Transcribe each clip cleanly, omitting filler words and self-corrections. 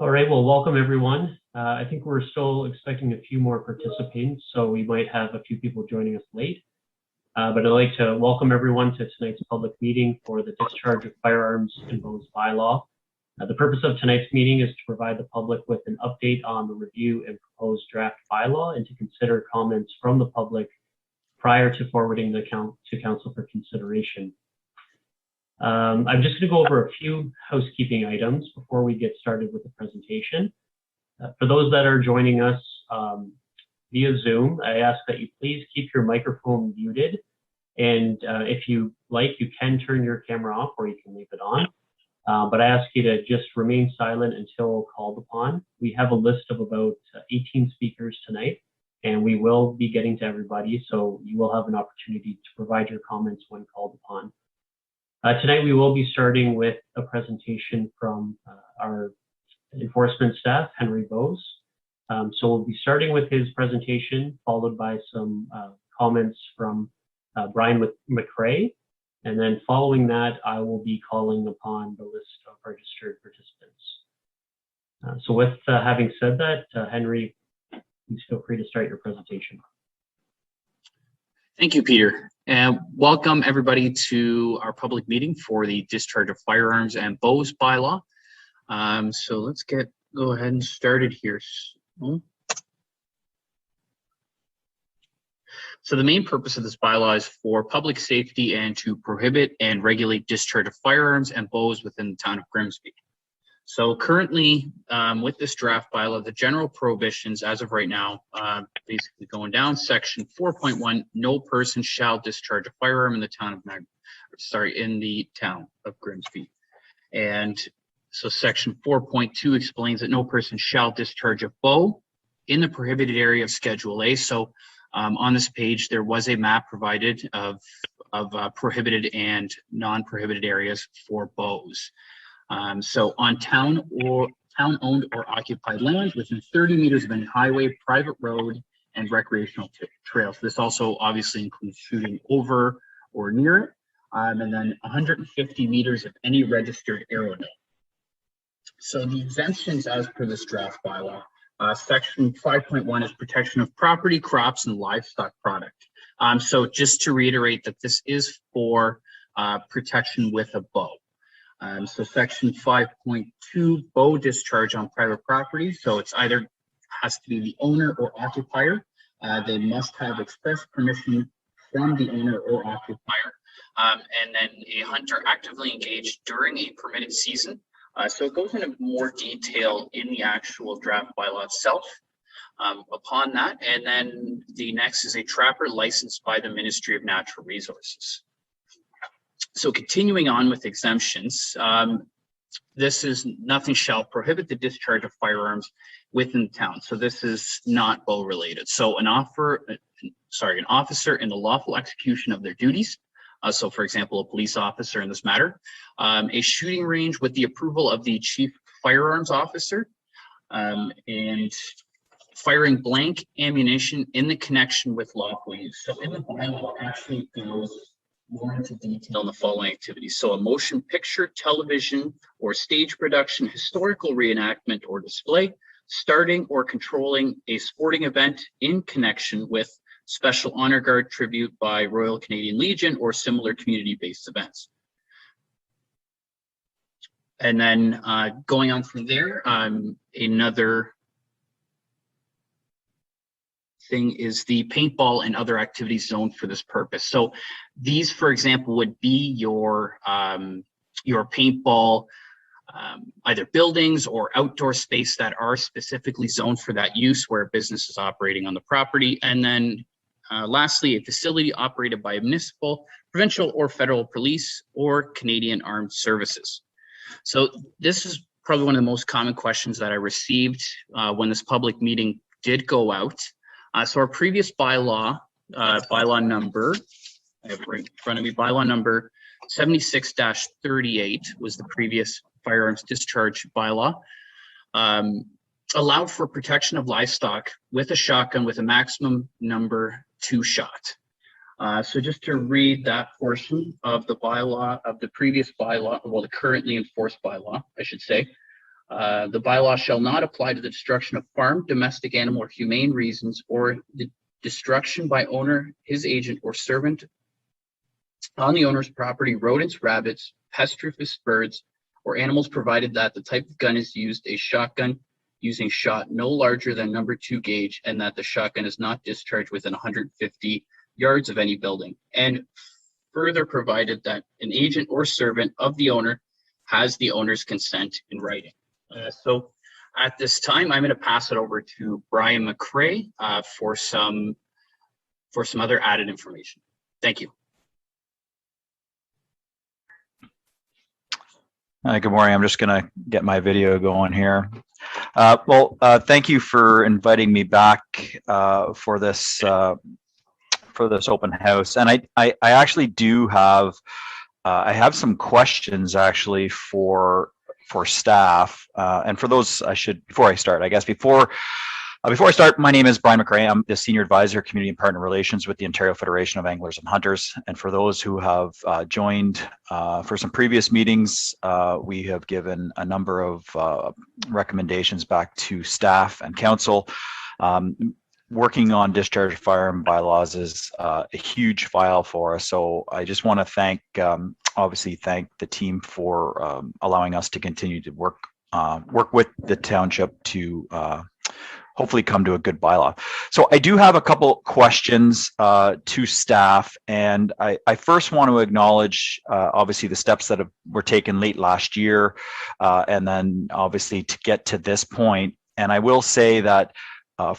All right, well, welcome everyone. I think we're still expecting a few more participants, so we might have a few people joining us late. But I'd like to welcome everyone to tonight's public meeting for the Discharge of Firearms and Bows bylaw. The purpose of tonight's meeting is to provide the public with an update on the review and proposed draft bylaw and to consider comments from the public prior to forwarding the to council for consideration. I'm just going to go over a few housekeeping items before we get started with the presentation. For those that are joining us via Zoom, I ask that you please keep your microphone muted. And if you like, you can turn your camera off or you can leave it on. But I ask you to just remain silent until called upon. We have a list of about 18 speakers tonight, and we will be getting to everybody, so you will have an opportunity to provide your comments when called upon. Tonight we will be starting with a presentation from our enforcement staff, Henry Bowes. So we'll be starting with his presentation, followed by some comments from Brian Mcrae. And then following that, I will be calling upon the list of registered participants. So with having said that, Henry, please feel free to start your presentation. Thank you, Peter, and welcome everybody to our public meeting for the Discharge of Firearms and Bows bylaw. So let's go ahead and start it here. So the main purpose of this bylaw is for public safety and to prohibit and regulate discharge of firearms and bows within the town of Grimsby. So currently, with this draft bylaw, the general prohibitions as of right now, basically going down, section 4.1, no person shall discharge a firearm in the town of Grimsby. And so section 4.2 explains that no person shall discharge a bow in the prohibited area of Schedule A. So on this page, there was a map provided of prohibited and non-prohibited areas for bows. So on town-owned or occupied lands within 30 meters of any highway, private road, and recreational trails. This also obviously includes shooting over or near it, and then 150 meters of any registered arrow note. So the exemptions as per this draft bylaw, section 5.1 is protection of property, crops, and livestock product. So just to reiterate that this is for protection with a bow. So section 5.2, bow discharge on private property. So it's either has to be the owner or occupier. They must have express permission from the owner or occupier. And then a hunter actively engaged during a permitted season. So it goes into more detail in the actual draft bylaw itself upon that. And then the next is a trapper licensed by the Ministry of Natural Resources. So continuing on with exemptions, this is nothing shall prohibit the discharge of firearms within the town. So this is not bow related. So an officer in the lawful execution of their duties. So for example, a police officer in this matter, a shooting range with the approval of the chief firearms officer, and firing blank ammunition in the connection with lawful use. So in the bylaw actually goes more into detail in the following activities. So a motion picture, television, or stage production, historical reenactment or display, starting or controlling a sporting event in connection with Special Honor Guard tribute by Royal Canadian Legion or similar community-based events. And then going on from there, another thing is the paintball and other activities zoned for this purpose. So these, for example, would be your paintball, either buildings or outdoor space that are specifically zoned for that use where a business is operating on the property. And then lastly, a facility operated by a municipal, provincial, or federal police or Canadian Armed Services. So this is probably one of the most common questions that I received when this public meeting did go out. So our previous bylaw, bylaw number, I have it right in front of me, bylaw number 76-38 was the previous firearms discharge bylaw, allowed for protection of livestock with a shotgun with a maximum number 2 shot. So just to read that portion of the bylaw, of the previous bylaw, well, the currently enforced bylaw, I should say. The bylaw shall not apply to the destruction of farm, domestic animal, or humane reasons, or the destruction by owner, his agent, or servant on the owner's property, rodents, rabbits, pestiferous birds, or animals, provided that the type of gun is used a shotgun using shot no larger than number 2 gauge, and that the shotgun is not discharged within 150 yards of any building. And further provided that an agent or servant of the owner has the owner's consent in writing. So at this time, I'm going to pass it over to Brian Mcrae for some other added information. Thank you. Good morning. I'm just going to get my video going here. Thank you for inviting me back for this open house. And I actually do have I have some questions actually for staff, and for those before I start, my name is Brian Mcrae. I'm the Senior Advisor, Community and Partner Relations with the Ontario Federation of Anglers and Hunters. And for those who have joined for some previous meetings, we have given a number of recommendations back to staff and council. Working on discharge of firearm bylaws is a huge file for us. So I just want to obviously thank the team for allowing us to continue to work with the township to hopefully come to a good bylaw. So I do have a couple questions to staff, and I first want to acknowledge obviously the steps that were taken late last year, and then obviously to get to this point. And I will say that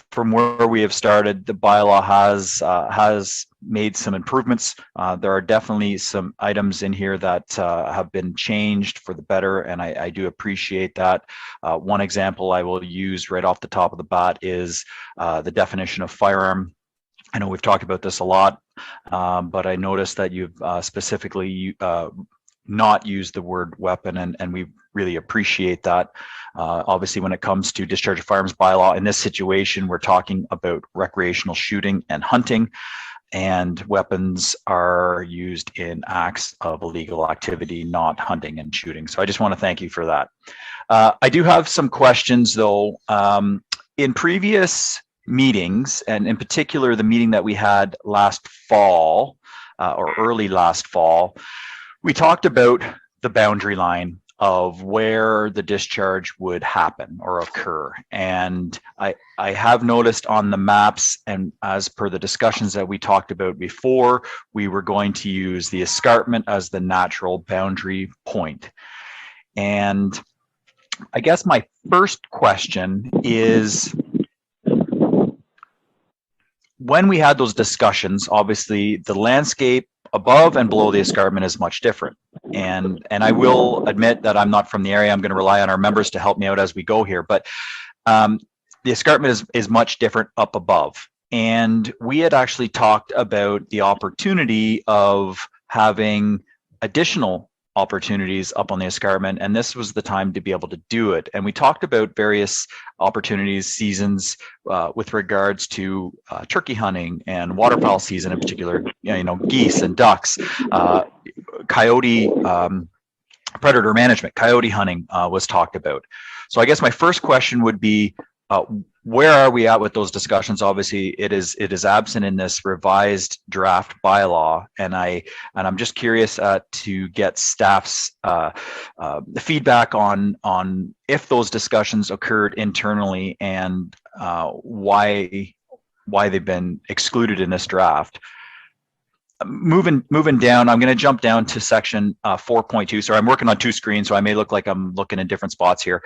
from where we have started, the bylaw has made some improvements. There are definitely some items in here that have been changed for the better, and I do appreciate that. One example I will use right off the top of the bat is the definition of firearm. I know we've talked about this a lot, but I noticed that you've specifically not used the word weapon, and we really appreciate that. Obviously, when it comes to discharge of firearms bylaw, in this situation, we're talking about recreational shooting and hunting, and weapons are used in acts of illegal activity, not hunting and shooting. So I just want to thank you for that. I do have some questions, though. In previous meetings, and in particular, the meeting that we had last fall or early last fall, we talked about the boundary line of where the discharge would happen or occur. And I have noticed on the maps, and as per the discussions that we talked about before, we were going to use the escarpment as the natural boundary point. And I guess my first question is, when we had those discussions, obviously the landscape above and below the escarpment is much different. And I will admit that I'm not from the area. I'm going to rely on our members to help me out as we go here. But the escarpment is much different up above. And we had actually talked about the opportunity of having additional opportunities up on the escarpment, and this was the time to be able to do it. And we talked about various opportunities, seasons with regards to turkey hunting and waterfowl season in particular, geese and ducks, coyote, predator management, coyote hunting was talked about. So I guess my first question would be, where are we at with those discussions? Obviously, it is absent in this revised draft bylaw, and I'm just curious to get staff's feedback on if those discussions occurred internally and why they've been excluded in this draft. Moving down, I'm going to jump down to section 4.2. So I'm working on two screens, so I may look like I'm looking in different spots here.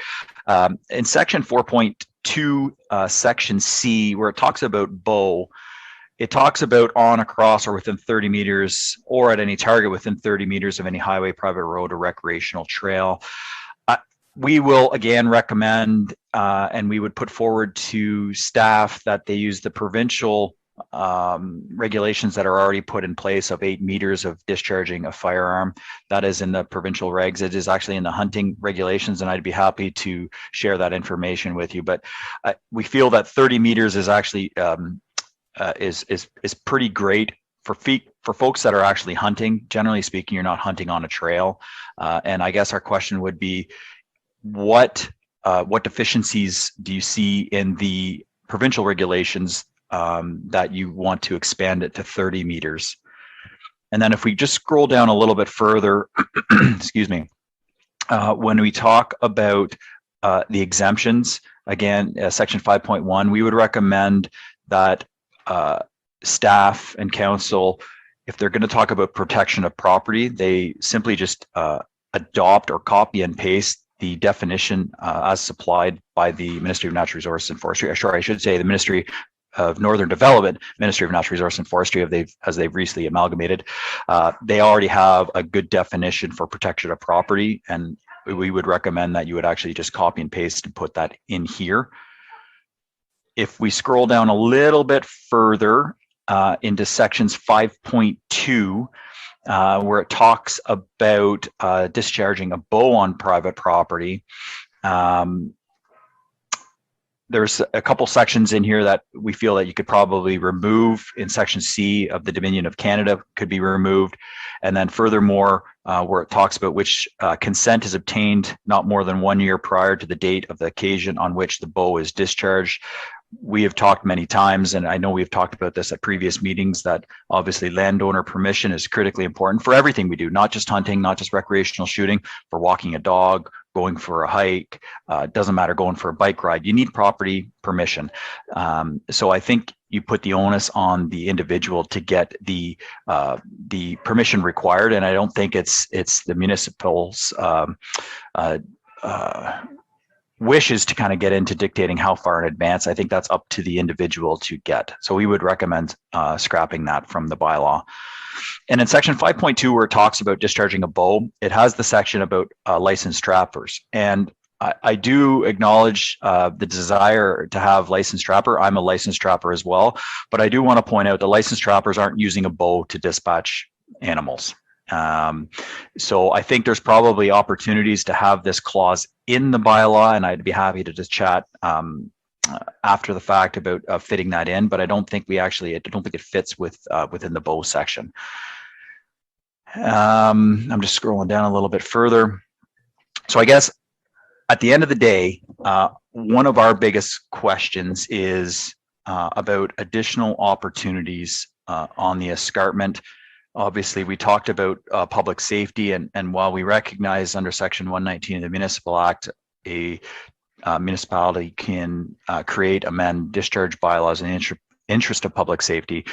In section 4.2, section C, where it talks about bow, it talks about on, across, or within 30 meters, or at any target within 30 meters of any highway, private road, or recreational trail. We will again recommend, and we would put forward to staff that they use the provincial regulations that are already put in place of 8 meters of discharging a firearm. That is in the provincial regs. It is actually in the hunting regulations, and I'd be happy to share that information with you. But we feel that 30 meters is actually is pretty great for folks that are actually hunting. Generally speaking, you're not hunting on a trail. And I guess our question would be, what what deficiencies do you see in the provincial regulations that you want to expand it to 30 meters? And then if we just scroll down a little bit further, excuse me, when we talk about the exemptions, again, section 5.1, we would recommend that staff and council, if they're going to talk about protection of property, they simply just adopt or copy and paste the definition as supplied by the Ministry of Natural Resources and Forestry. Sure, I should say the Ministry of Northern Development, Ministry of Natural Resources and Forestry, as they've recently amalgamated. They already have a good definition for protection of property, and we would recommend that you would actually just copy and paste and put that in here. If we scroll down a little bit further into sections 5.2, where it talks about discharging a bow on private property. There's a couple sections in here that we feel that you could probably remove. In section C of the Dominion of Canada could be removed. And then furthermore, where it talks about which consent is obtained not more than 1 year prior to the date of the occasion on which the bow is discharged. We have talked many times, and I know we've talked about this at previous meetings, that obviously landowner permission is critically important for everything we do, not just hunting, not just recreational shooting, for walking a dog, going for a hike, doesn't matter, going for a bike ride. You need property permission. So I think you put the onus on the individual to get the permission required, and I don't think it's the municipal's wishes to kind of get into dictating how far in advance. I think that's up to the individual to get. So we would recommend scrapping that from the bylaw. And in section 5.2, where it talks about discharging a bow, it has the section about licensed trappers. And I do acknowledge the desire to have licensed trapper. I'm a licensed trapper as well, but I do want to point out that licensed trappers aren't using a bow to dispatch animals. So I think there's probably opportunities to have this clause in the bylaw, and I'd be happy to just chat after the fact about fitting that in, but I don't think I don't think it fits within the bow section. I'm just scrolling down a little bit further. So I guess at the end of the day, one of our biggest questions is about additional opportunities on the escarpment. Obviously, we talked about public safety, and while we recognize under Section 119 of the Municipal Act, a municipality can create, amend, discharge bylaws in the interest of public safety.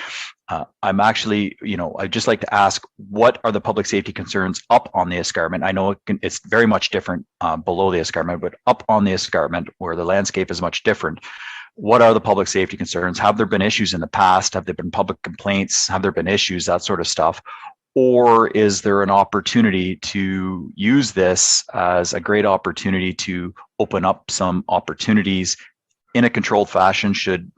I'm actually, I'd just like to ask, what are the public safety concerns up on the escarpment? I know it's very much different below the escarpment, but up on the escarpment, where the landscape is much different, what are the public safety concerns? Have there been issues in the past? Have there been public complaints? Have there been issues, that sort of stuff? Or is there an opportunity to use this as a great opportunity to open up some opportunities in a controlled fashion should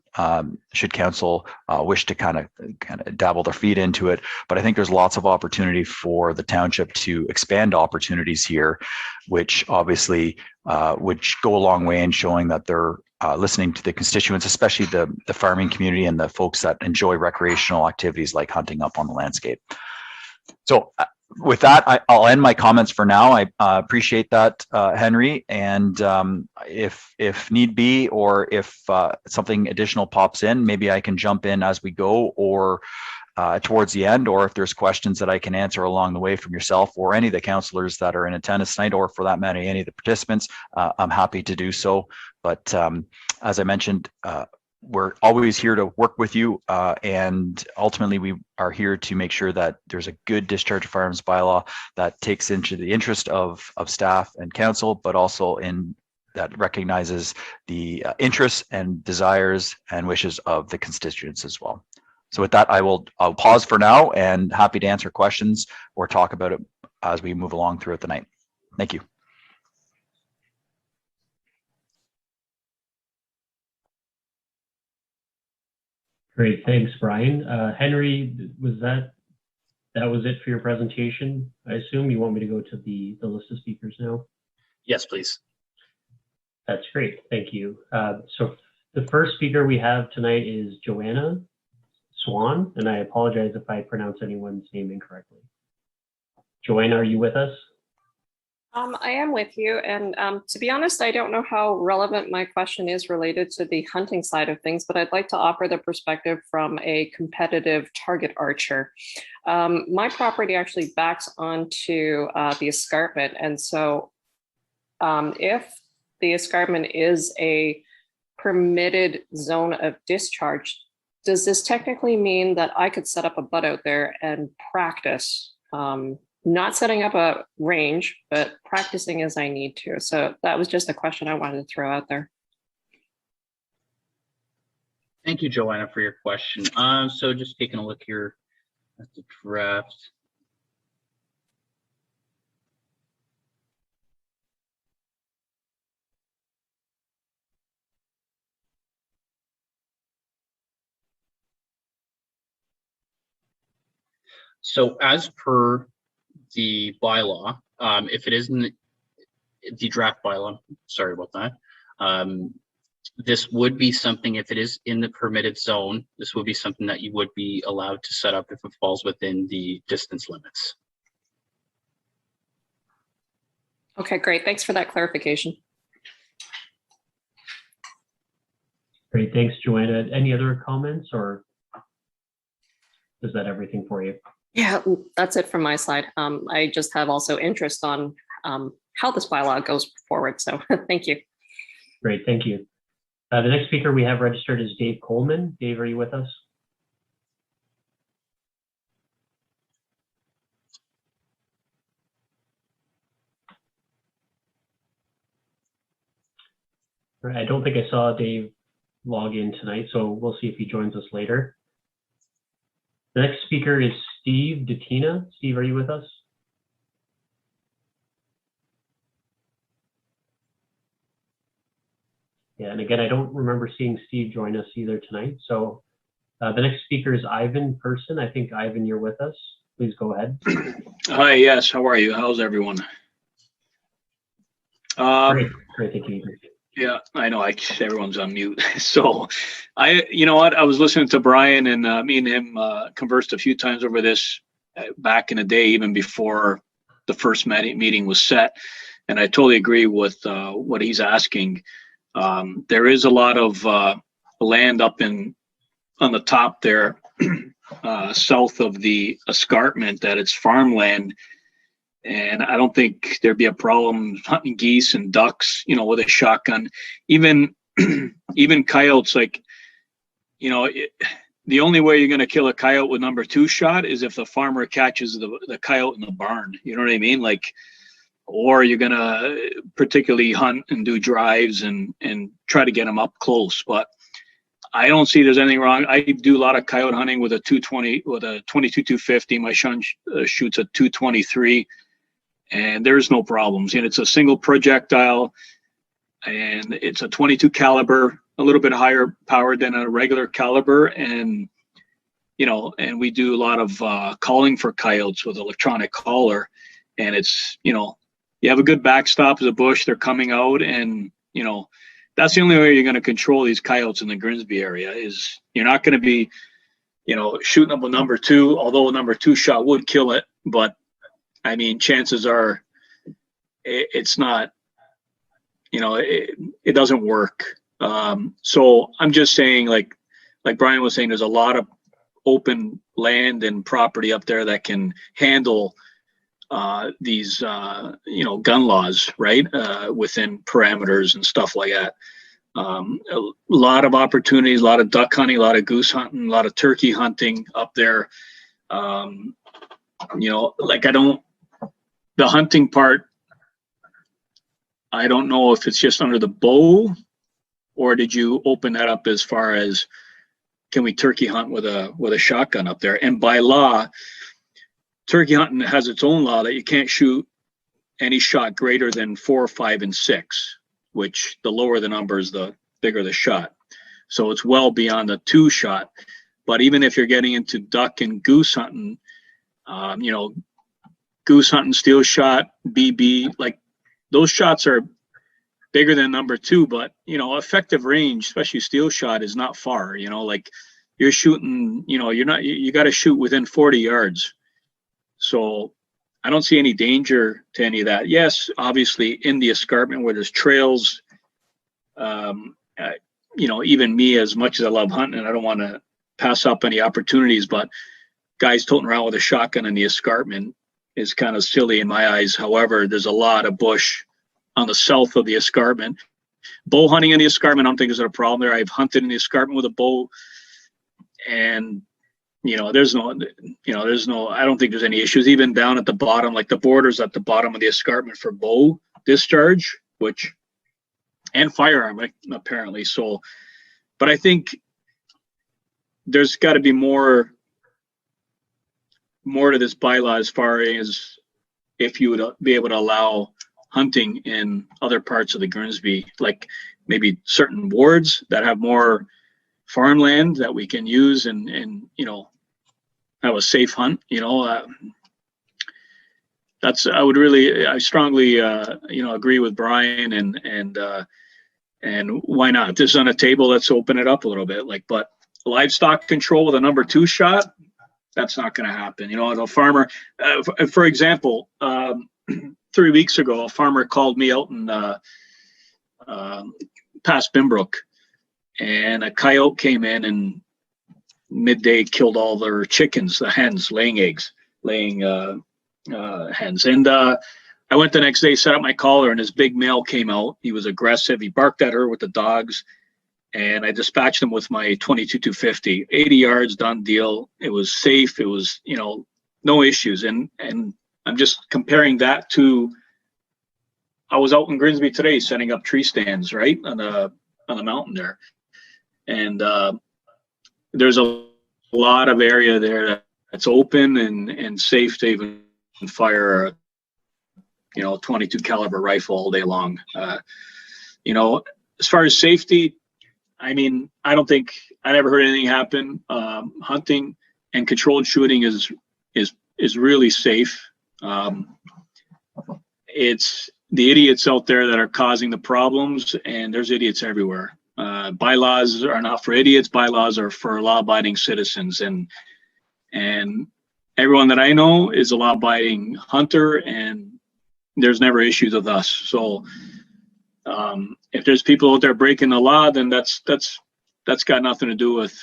council wish to kind of dabble their feet into it? But I think there's lots of opportunity for the township to expand opportunities here, which obviously would go a long way in showing that they're listening to the constituents, especially the farming community and the folks that enjoy recreational activities like hunting up on the landscape. So with that, I'll end my comments for now. I appreciate that, Henry. And if need be, or if something additional pops in, maybe I can jump in as we go, or towards the end, or if there's questions that I can answer along the way from yourself or any of the councillors that are in attendance tonight, or for that matter, any of the participants, I'm happy to do so. But as I mentioned, we're always here to work with you, and ultimately we are here to make sure that there's a good discharge of firearms bylaw that takes into the interest of staff and council, but also that recognizes the interests and desires and wishes of the constituents as well. So with that, I'll pause for now, and happy to answer questions or talk about it as we move along throughout the night. Thank you. Great, thanks, Brian. Henry, that was it for your presentation? I assume you want me to go to the list of speakers now? Yes, please. That's great, thank you. So the first speaker we have tonight is Joanna Swan, and I apologize if I pronounce anyone's name incorrectly. Joanna, are you with us? I am with you. And to be honest, I don't know how relevant my question is related to the hunting side of things, but I'd like to offer the perspective from a competitive target archer. My property actually backs onto the escarpment. And so if the escarpment is a permitted zone of discharge, does this technically mean that I could set up a butt out there and practice? Not setting up a range, but practicing as I need to. So that was just a question I wanted to throw out there. Thank you, Joanna, for your question. So just taking a look here at the draft. So as per the bylaw, if it isn't the draft bylaw, sorry about that, this would be something, if it is in the permitted zone, this would be something that you would be allowed to set up if it falls within the distance limits. Okay, great. Thanks for that clarification. Great, thanks, Joanna. Any other comments, or is that everything for you? Yeah, that's it from my side. I just have also interest on how this bylaw goes forward. So thank you. Great, thank you. The next speaker we have registered is Dave Coleman. Dave, are you with us? All right, I don't think I saw Dave log in tonight, so we'll see if he joins us later. The next speaker is Steve Datina. Steve, are you with us? Yeah, and again, I don't remember seeing Steve join us either tonight. So the next speaker is Ivan Person. I think, Ivan, you're with us. Please go ahead. Hi, yes, how are you? How's everyone? Great, thank you. Yeah, I know, everyone's on mute. So you know what, I was listening to Brian, and me and him conversed a few times over this back in the day, even before the first meeting was set. And I totally agree with what he's asking. There is a lot of land up on the top there, south of the escarpment, that it's farmland. And I don't think there'd be a problem hunting geese and ducks, you know, with a shotgun. Even coyotes, like, you know, the only way you're going to kill a coyote with #2 shot is if the farmer catches the coyote in the barn. You know what I mean? Like, or you're going to particularly hunt and do drives and try to get them up close. But I don't see there's anything wrong. I do a lot of coyote hunting with a 220, with a 22-250. My son shoots a 223. And there's no problems. And it's a single projectile, and it's a 22 caliber, a little bit higher powered than a regular caliber. And, you know, and we do a lot of calling for coyotes with electronic caller. And it's, you know, you have a good backstop as a bush, they're coming out, and, you know, that's the only way you're going to control these coyotes in the Grimsby area. Is you're not going to be, you know, shooting up with #2, although a #2 shot would kill it. But I mean, chances are it's not, you know, it doesn't work. So I'm just saying, like Brian was saying, there's a lot of open land and property up there that can handle these, you know, gun laws, right? Within parameters and stuff like that. A lot of opportunities, a lot of duck hunting, a lot of goose hunting, a lot of turkey hunting up there. You know, like the hunting part, I don't know if it's just under the bow, or did you open that up as far as, can we turkey hunt with a shotgun up there? And by law, turkey hunting has its own law that you can't shoot any shot greater than 4, 5, and 6, which the lower the numbers, the bigger the shot. So it's well beyond the 2 shot. But even if you're getting into duck and goose hunting, you know, goose hunting, steel shot, BB, like those shots are bigger than #2, but, you know, effective range, especially steel shot, is not far. You know, like you're shooting, you know, you got to shoot within 40 yards. So I don't see any danger to any of that. Yes, obviously in the escarpment where there's trails, even me, as much as I love hunting, I don't want to pass up any opportunities, but guys toting around with a shotgun in the escarpment is kind of silly in my eyes. However, there's a lot of bush on the south of the escarpment. Bow hunting in the escarpment, I don't think there's a problem there. I've hunted in the escarpment with a bow, and there's no, I don't think there's any issues. Even down at the bottom, like the borders at the bottom of the escarpment for bow discharge, and firearm apparently. So, but I think there's got to be more to this bylaw as far as if you would be able to allow hunting in other parts of the Grimsby, like maybe certain wards that have more farmland that we can use and have a safe hunt. I strongly agree with Brian and why not? If this is on a table, let's open it up a little bit. But livestock control with a number 2 shot, that's not going to happen. A farmer, for example, 3 weeks ago, a farmer called me out in past Binbrook, and a coyote came in and midday killed all their chickens, the hens, laying hens. And I went the next day, set up my collar, and this big male came out. He was aggressive. He barked at her with the dogs, and I dispatched him with my 22-250, 80 yards, done deal. It was safe. It was, no issues. And I'm just comparing that to, I was out in Grimsby today setting up tree stands, right, on the mountain there. And there's a lot of area there that's open and safe to even fire a 22 caliber rifle all day long. As far as safety, I never heard anything happen. Hunting and controlled shooting is really safe. It's the idiots out there that are causing the problems, and there's idiots everywhere. Bylaws are not for idiots. Bylaws are for law-abiding citizens, and everyone that I know is a law-abiding hunter, and there's never issues with us. So if there's people out there breaking the law, then that's got nothing to do with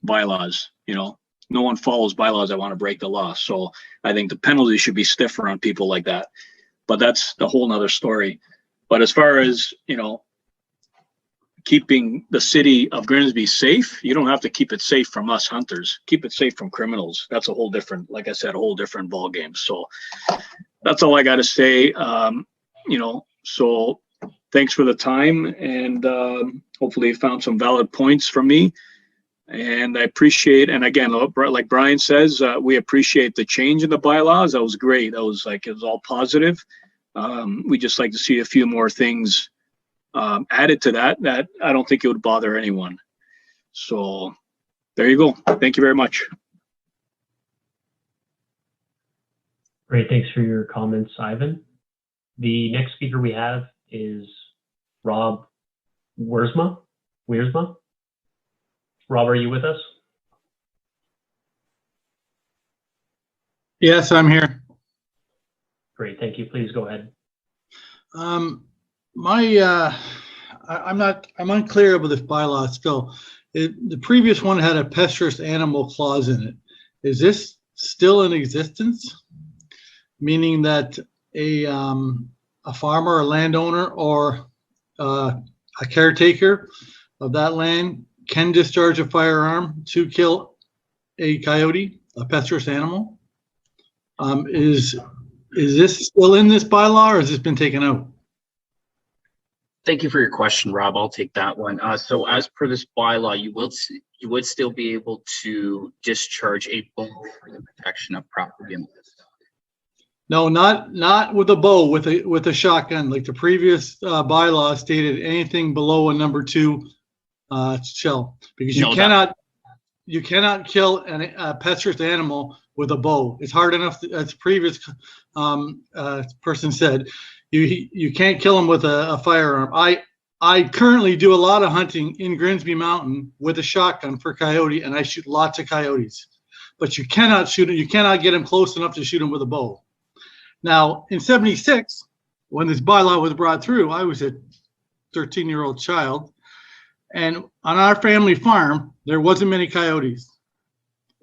bylaws. No one follows bylaws that want to break the law. So I think the penalty should be stiffer on people like that. But that's a whole nother story. But as far as, keeping the city of Grimsby safe, you don't have to keep it safe from us hunters. Keep it safe from criminals. That's a whole different, like I said, a whole different ball game. So that's all I got to say. So thanks for the time, and hopefully you found some valid points from me. And I appreciate, and again, like Brian says, we appreciate the change in the bylaws. That was great. That was it was all positive. We just like to see a few more things added to that I don't think it would bother anyone. So there you go. Thank you very much. Great. Thanks for your comments, Ivan. The next speaker we have is Rob Weirsman. Rob, are you with us? Yes, I'm here. Great, thank you. Please go ahead. I'm unclear about this bylaw still. The previous one had a pestilous animal clause in it. Is this still in existence? Meaning that a farmer, a landowner, or a caretaker of that land can discharge a firearm to kill a coyote, a pestilous animal. Is this still in this bylaw, or has this been taken out? Thank you for your question, Rob. I'll take that one. So as per this bylaw, you would still be able to discharge a bow for the protection of property and livestock. No, not with a bow, with a shotgun. Like the previous bylaw stated, anything below a number 2 shell, because you cannot kill a pestilous animal with a bow. It's hard enough, as the previous person said, you can't kill them with a firearm. I currently do a lot of hunting in Grimsby Mountain with a shotgun for coyote, and I shoot lots of coyotes. But you cannot shoot it. You cannot get them close enough to shoot them with a bow. Now, in 76, when this bylaw was brought through, I was a 13-year-old child. And on our family farm, there wasn't many coyotes.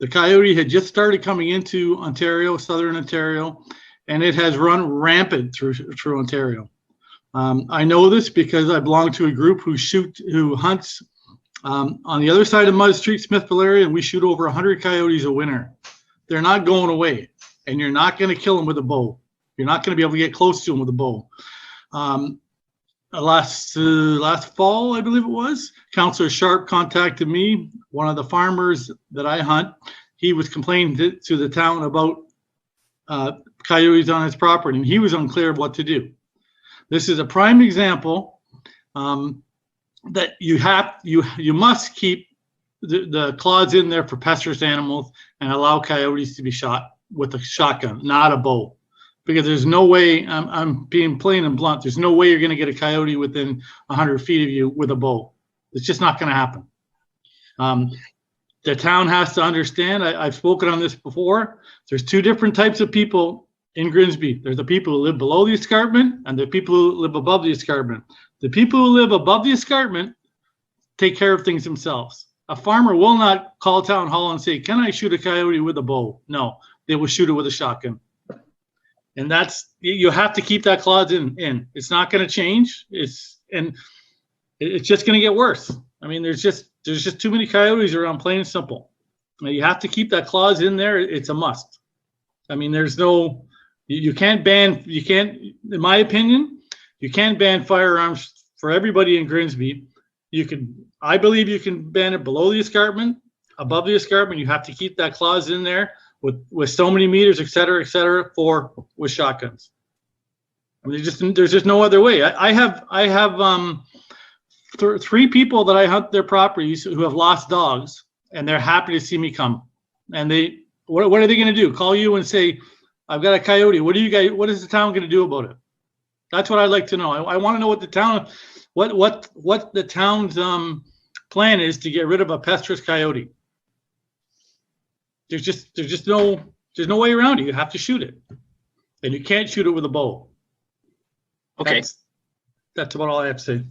The coyote had just started coming into Ontario, southern Ontario, and it has run rampant through Ontario. I know this because I belong to a group who hunts on the other side of Mud Street, Smithville area, and we shoot over 100 coyotes a winter. They're not going away, and you're not going to kill them with a bow. You're not going to be able to get close to them with a bow. Last fall, I believe it was, Councillor Sharp contacted me, one of the farmers that I hunt. He was complaining to the town about coyotes on his property, and he was unclear of what to do. This is a prime example that you must keep the claws in there for pesticides animals and allow coyotes to be shot with a shotgun, not a bow. Because there's no way, I'm being plain and blunt, there's no way you're going to get a coyote within 100 feet of you with a bow. It's just not going to happen. The town has to understand, I've spoken on this before, there's two different types of people in Grimsby. There's the people who live below the escarpment and the people who live above the escarpment. The people who live above the escarpment take care of things themselves. A farmer will not call town hall and say, can I shoot a coyote with a bow? No, they will shoot it with a shotgun. And you have to keep that clause in. It's not going to change. It's just going to get worse. I mean, there's just too many coyotes around, plain and simple. You have to keep that clause in there. It's a must. I mean, you can't, in my opinion, you can't ban firearms for everybody in Grimsby. I believe you can ban it below the escarpment, above the escarpment. You have to keep that clause in there with so many meters, et cetera, with shotguns. I mean, there's just no other way. I have three people that I hunt their properties who have lost dogs, and they're happy to see me come. And what are they going to do? Call you and say, I've got a coyote. What is the town going to do about it? That's what I'd like to know. I want to know what the town's plan is to get rid of a pesticides coyote. There's no way around it. You have to shoot it, and you can't shoot it with a bow. Okay. That's about all I have to say.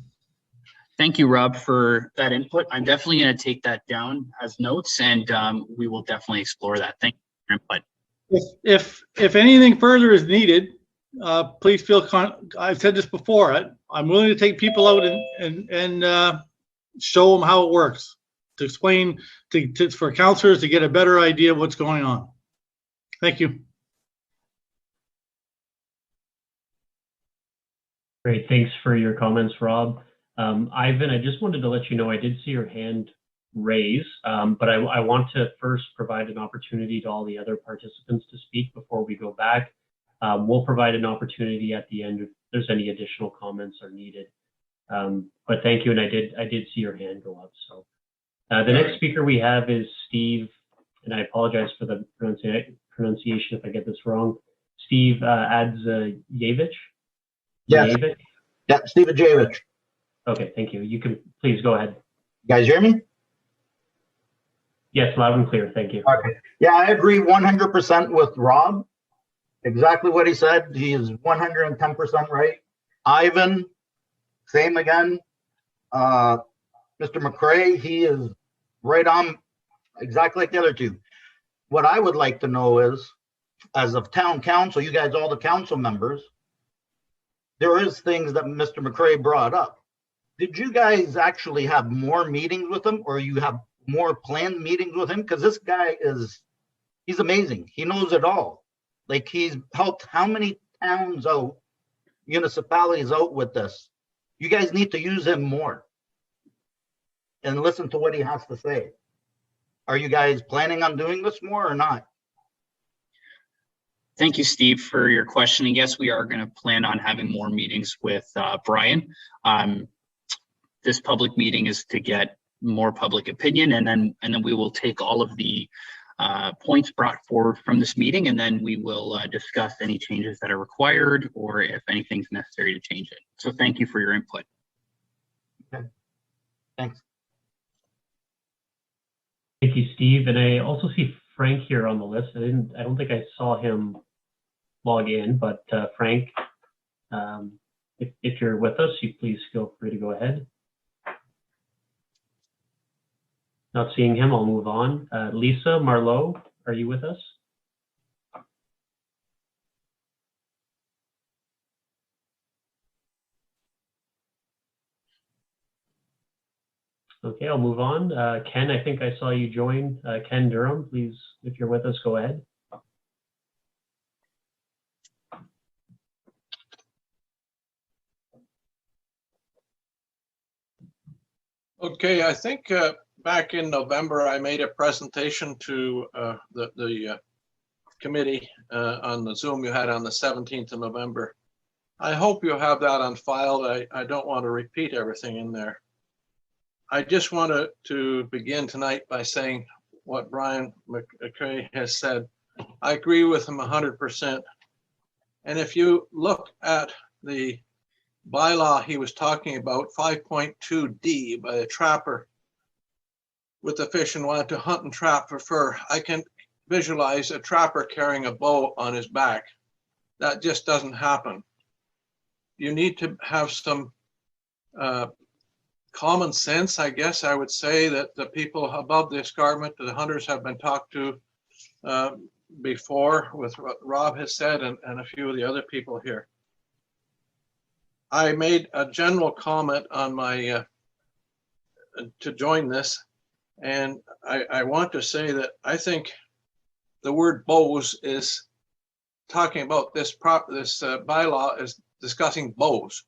Thank you, Rob, for that input. I'm definitely going to take that down as notes, and we will definitely explore that. Thank you for your input. If anything further is needed, please feel. I've said this before. I'm willing to take people out and show them how it works, to explain for counselors to get a better idea of what's going on. Thank you. Great, thanks for your comments, Rob. Ivan, I just wanted to let you know I did see your hand raise, but I want to first provide an opportunity to all the other participants to speak before we go back. We'll provide an opportunity at the end if there's any additional comments are needed. But thank you, and I did see your hand go up. So the next speaker we have is Steve, and I apologize for the pronunciation if I get this wrong. Steve Adzajevich? Yes. Ajevich? Yeah, Steve Ajevich. Okay, thank you. You can please go ahead. You guys hear me? Yes, loud and clear. Thank you. Okay. Yeah, I agree 100% with Rob. Exactly what he said. He is 110% right. Ivan, same again. Mr. Mcrae, he is right on, exactly like the other two. What I would like to know is, as of town council, you guys, all the council members, there is things that Mr. Mcrae brought up. Did you guys actually have more meetings with him, or you have more planned meetings with him? Because this guy he's amazing. He knows it all. Like, he's helped how many towns out, municipalities out with this. You guys need to use him more and listen to what he has to say. Are you guys planning on doing this more or not? Thank you, Steve, for your question. And yes, we are going to plan on having more meetings with Brian. This public meeting is to get more public opinion, and then we will take all of the points brought forward from this meeting, and then we will discuss any changes that are required or if anything's necessary to change it. So thank you for your input. Okay. Thanks. Thank you, Steve. And I also see Frank here on the list. I don't think I saw him log in, but Frank, if you're with us, you please feel free to go ahead. Not seeing him, I'll move on. Lisa Marlowe, are you with us? Okay, I'll move on. Ken, I think I saw you join. Ken Durham, please, if you're with us, go ahead. Okay, I think back in November, I made a presentation to the committee on the Zoom you had on the 17th of November. I hope you have that on file. I don't want to repeat everything in there. I just wanted to begin tonight by saying what Brian Mcrae has said. I agree with him 100%. And if you look at the bylaw he was talking about, 5.2D, by a trapper with a fish and wanted to hunt and trap for fur, I can visualize a trapper carrying a bow on his back. That just doesn't happen. You need to have some common sense, I guess I would say, that the people above the escarpment, the hunters, have been talked to before, with what Rob has said and a few of the other people here. I made a general comment on my to join this, and I want to say that I think the word bows is talking about this bylaw is discussing bows,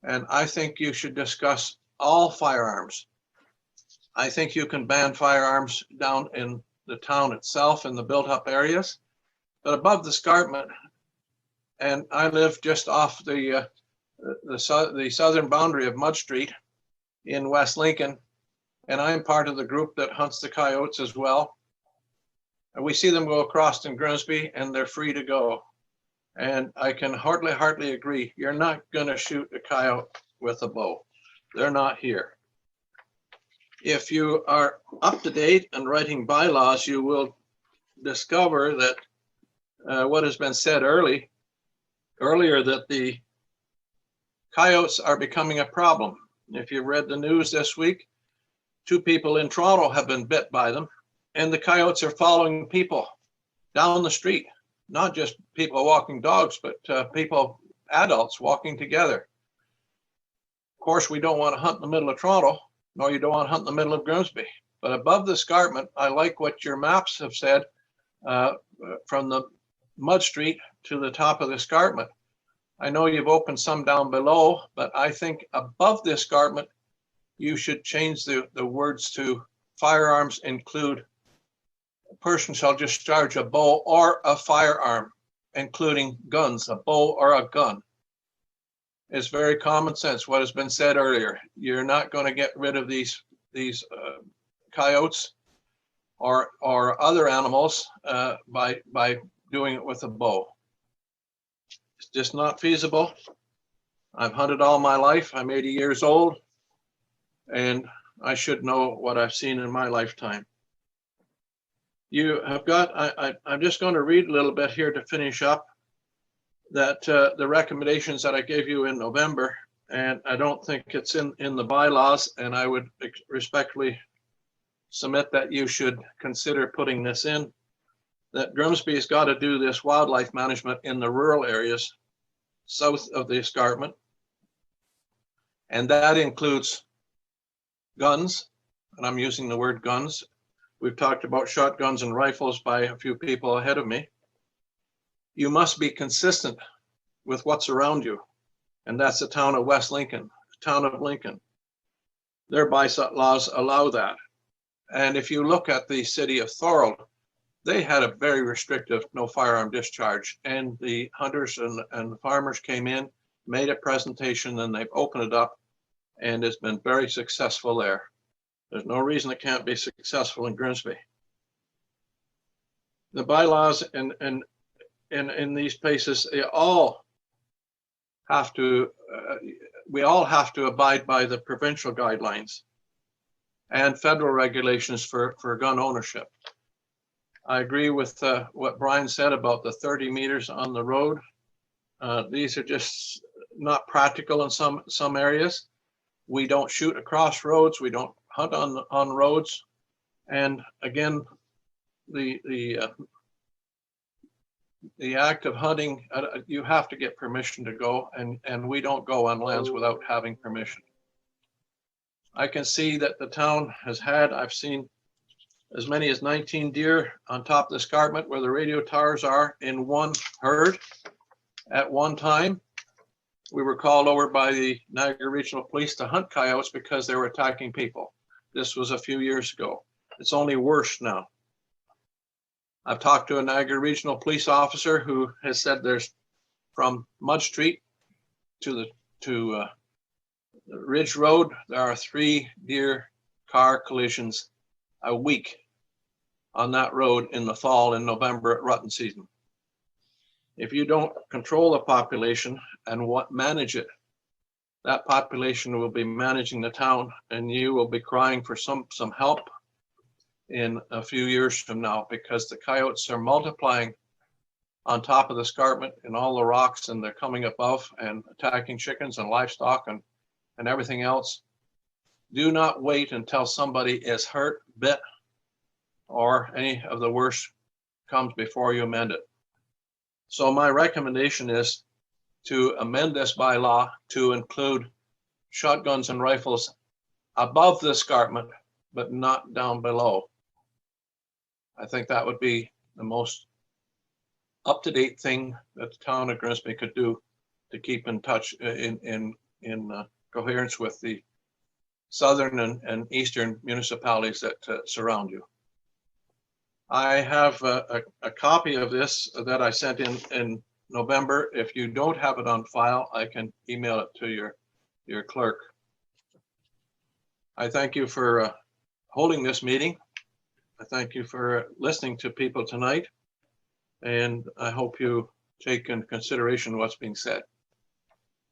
and I think you should discuss all firearms. I think you can ban firearms down in the town itself in the built-up areas, but above the escarpment, and I live just off the southern boundary of Mud Street in West Lincoln, and I'm part of the group that hunts the coyotes as well. And we see them go across in Grimsby, and they're free to go. And I can hardly agree. You're not going to shoot a coyote with a bow. They're not here. If you are up to date and writing bylaws, you will discover that what has been said earlier, that the coyotes are becoming a problem. If you read the news this week, 2 people in Toronto have been bit by them, and the coyotes are following people down the street, not just people walking dogs, but people, adults, walking together. Of course, we don't want to hunt in the middle of Toronto, nor you don't want to hunt in the middle of Grimsby. But above the escarpment, I like what your maps have said, from the Mud Street to the top of the escarpment. I know you've opened some down below, but I think above the escarpment, you should change the words to firearms include a person shall discharge a bow or a firearm, including guns, a bow or a gun. It's very common sense what has been said earlier. You're not going to get rid of these coyotes or other animals by doing it with a bow. It's just not feasible. I've hunted all my life. I'm 80 years old, and I should know what I've seen in my lifetime. You have got, I'm just going to read a little bit here to finish up, that the recommendations that I gave you in November, and I don't think it's in the bylaws, and I would respectfully submit that you should consider putting this in, that Grimsby's got to do this wildlife management in the rural areas south of the escarpment, and that includes guns, and I'm using the word guns. We've talked about shotguns and rifles by a few people ahead of me. You must be consistent with what's around you, and that's the town of West Lincoln, the town of Lincoln. Their bylaws allow that. And if you look at the city of Thorold, they had a very restrictive no firearm discharge, and the hunters and the farmers came in, made a presentation, and they've opened it up, and it's been very successful there. There's no reason it can't be successful in Grimsby. The bylaws in these places, they all have to, we all have to abide by the provincial guidelines and federal regulations for gun ownership. I agree with what Brian said about the 30 meters on the road. These are just not practical in some areas. We don't shoot across roads. We don't hunt on roads. And again, the act of hunting, you have to get permission to go, and we don't go on lands without having permission. I can see that the town has had, I've seen as many as 19 deer on top of the escarpment where the radio towers are in one herd at one time. We were called over by the Niagara Regional Police to hunt coyotes because they were attacking people. This was a few years ago. It's only worse now. I've talked to a Niagara Regional Police officer who has said there's from Mud Street to the Ridge Road, there are 3 deer car collisions a week on that road in the fall and November at rutting season. If you don't control the population and manage it, that population will be managing the town, and you will be crying for some help in a few years from now, because the coyotes are multiplying on top of the escarpment and all the rocks, and they're coming above and attacking chickens and livestock and everything else. Do not wait until somebody is hurt, bit, or any of the worst comes before you amend it. So my recommendation is to amend this bylaw to include shotguns and rifles above the escarpment, but not down below. I think that would be the most up-to-date thing that the town of Grimsby could do to keep in touch in coherence with the southern and eastern municipalities that surround you. I have a copy of this that I sent in November. If you don't have it on file, I can email it to your clerk. I thank you for holding this meeting. I thank you for listening to people tonight, and I hope you take into consideration what's being said.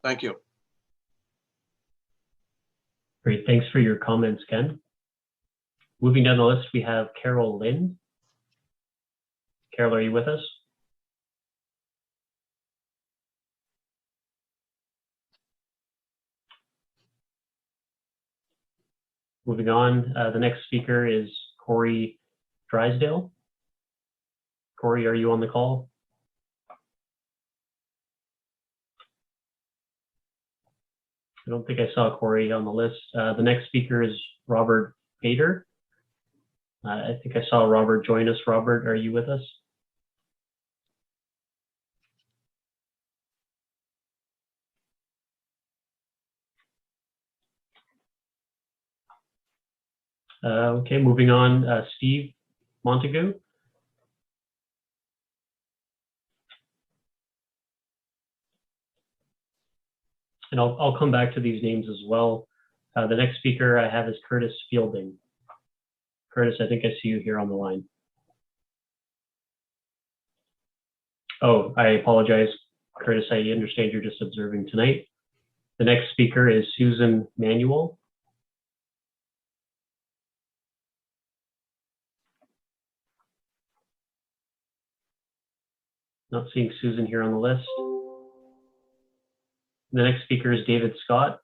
Thank you. Great, thanks for your comments, Ken. Moving down the list, we have Carol Lynn. Carol, are you with us? Moving on, the next speaker is Corey Drysdale. Corey, are you on the call? I don't think I saw Corey on the list. The next speaker is Robert Bader. I think I saw Robert join us. Robert, are you with us? Okay, moving on, Steve Montague. And I'll come back to these names as well. The next speaker I have is Curtis Fielding. Curtis, I think I see you here on the line. Oh, I apologize, Curtis. I understand you're just observing tonight. The next speaker is Susan Manuel. Not seeing Susan here on the list. The next speaker is David Scott.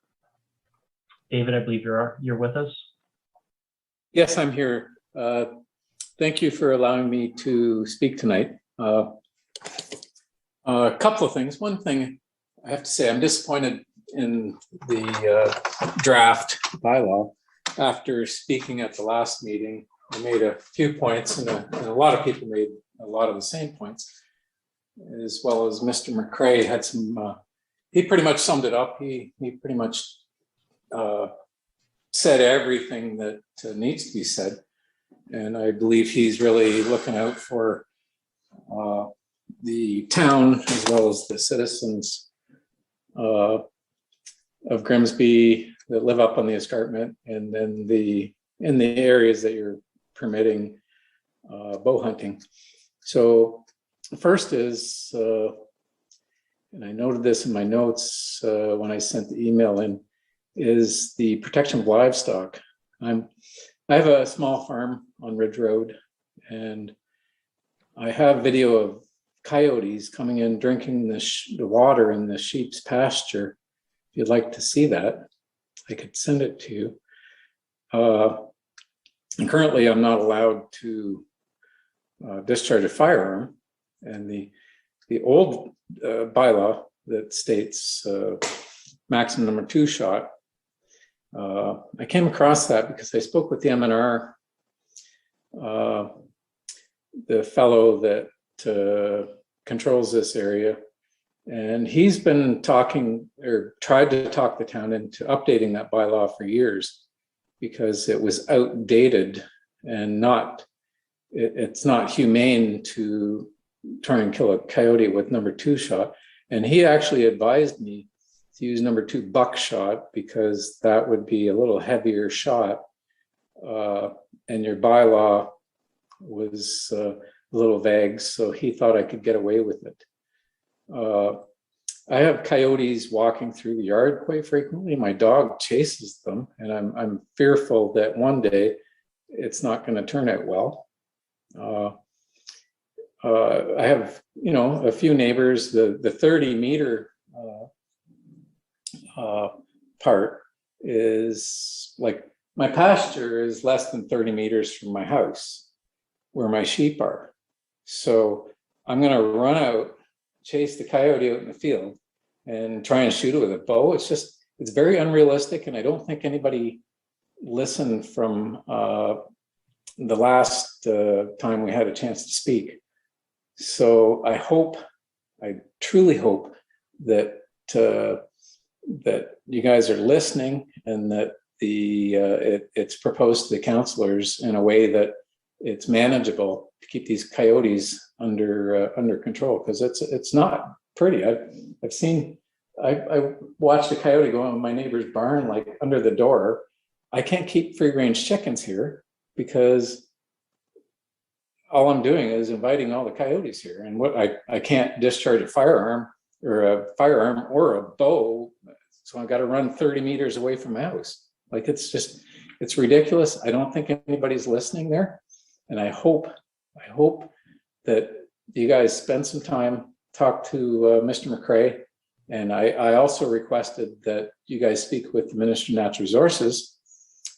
David, I believe you're with us. Yes, I'm here. Thank you for allowing me to speak tonight. A couple of things. One thing I have to say, I'm disappointed in the draft bylaw. After speaking at the last meeting, I made a few points, and a lot of people made a lot of the same points, as well as Mr. Mcrae had some, he pretty much summed it up. He pretty much said everything that needs to be said. And I believe he's really looking out for the town as well as the citizens of Grimsby that live up on the escarpment, and then in the areas that you're permitting bow hunting. So the first is, and I noted this in my notes when I sent the email in, is the protection of livestock. I have a small farm on Ridge Road, and I have video of coyotes coming in, drinking the water in the sheep's pasture. If you'd like to see that, I could send it to you. And currently, I'm not allowed to discharge a firearm. And the old bylaw that states maximum number 2 shot, I came across that because I spoke with the MNR, the fellow that controls this area, and he's been talking or tried to talk the town into updating that bylaw for years because it was outdated and it's not humane to try and kill a coyote with number 2 shot. And he actually advised me to use number 2 buckshot because that would be a little heavier shot. And your bylaw was a little vague, so he thought I could get away with it. I have coyotes walking through the yard quite frequently. My dog chases them, and I'm fearful that one day it's not going to turn out well. I have, a few neighbors. The 30-meter part is like my pasture is less than 30 meters from my house where my sheep are. So I'm going to run out, chase the coyote out in the field and try and shoot it with a bow. It's very unrealistic. And I don't think anybody listened from the last time we had a chance to speak. So I truly hope that you guys are listening and that it's proposed to the councillors in a way that it's manageable to keep these coyotes under control, because it's not pretty. I watched a coyote go in my neighbor's barn, like under the door. I can't keep free range chickens here because all I'm doing is inviting all the coyotes here, and I can't discharge a firearm or a bow, so I've got to run 30 meters away from my house. Like it's ridiculous. I don't think anybody's listening there, and I hope that you guys spend some time, talk to Mr. Mcrae, and I also requested that you guys speak with the Minister of Natural Resources,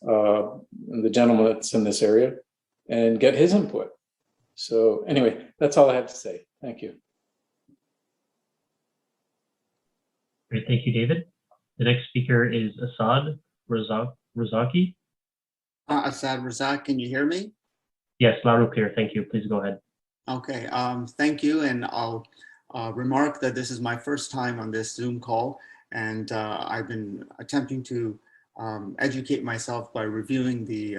and the gentleman that's in this area, and get his input. So anyway, that's all I have to say. Thank you. Great, thank you, David. The next speaker is Assad Arshad. Assad Arshad, can you hear me? Yes, loud and clear. Thank you. Please go ahead. Okay, thank you. And I'll remark that this is my first time on this Zoom call, and I've been attempting to educate myself by reviewing the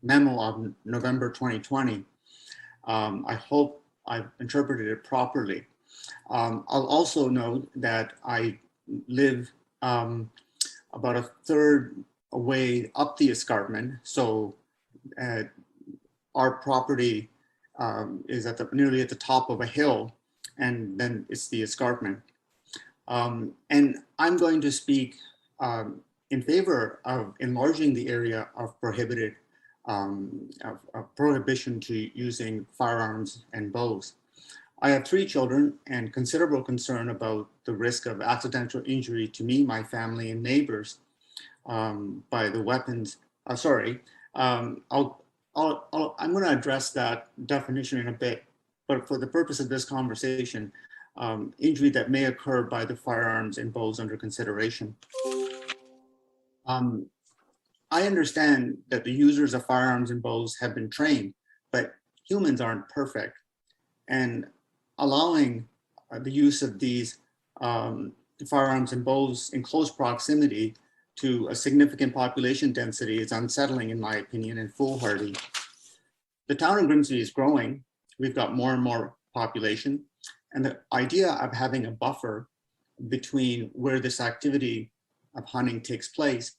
memo of November 2020. I hope I've interpreted it properly. I'll also note that I live about a third away up the escarpment. So our property is nearly at the top of a hill, and then it's the escarpment. And I'm going to speak in favor of enlarging the area of prohibited prohibition to using firearms and bows. I have 3 children and considerable concern about the risk of accidental injury to me, my family, and neighbors by the weapons. I'm going to address that definition in a bit, but for the purpose of this conversation, injury that may occur by the firearms and bows under consideration. I understand that the users of firearms and bows have been trained, but humans aren't perfect. And allowing the use of these firearms and bows in close proximity to a significant population density is unsettling, in my opinion, and foolhardy. The town of Grimsby is growing. We've got more and more population. And the idea of having a buffer between where this activity of hunting takes place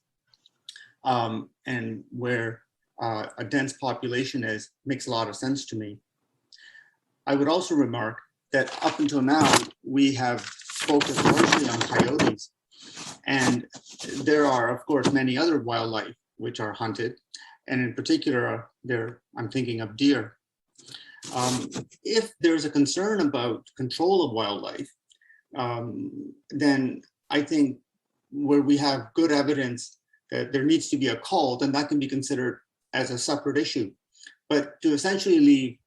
and where a dense population is makes a lot of sense to me. I would also remark that up until now, we have focused largely on coyotes. And there are, of course, many other wildlife which are hunted. And in particular, I'm thinking of deer. If there's a concern about control of wildlife, then I think where we have good evidence that there needs to be a call, then that can be considered as a separate issue. But to essentially leave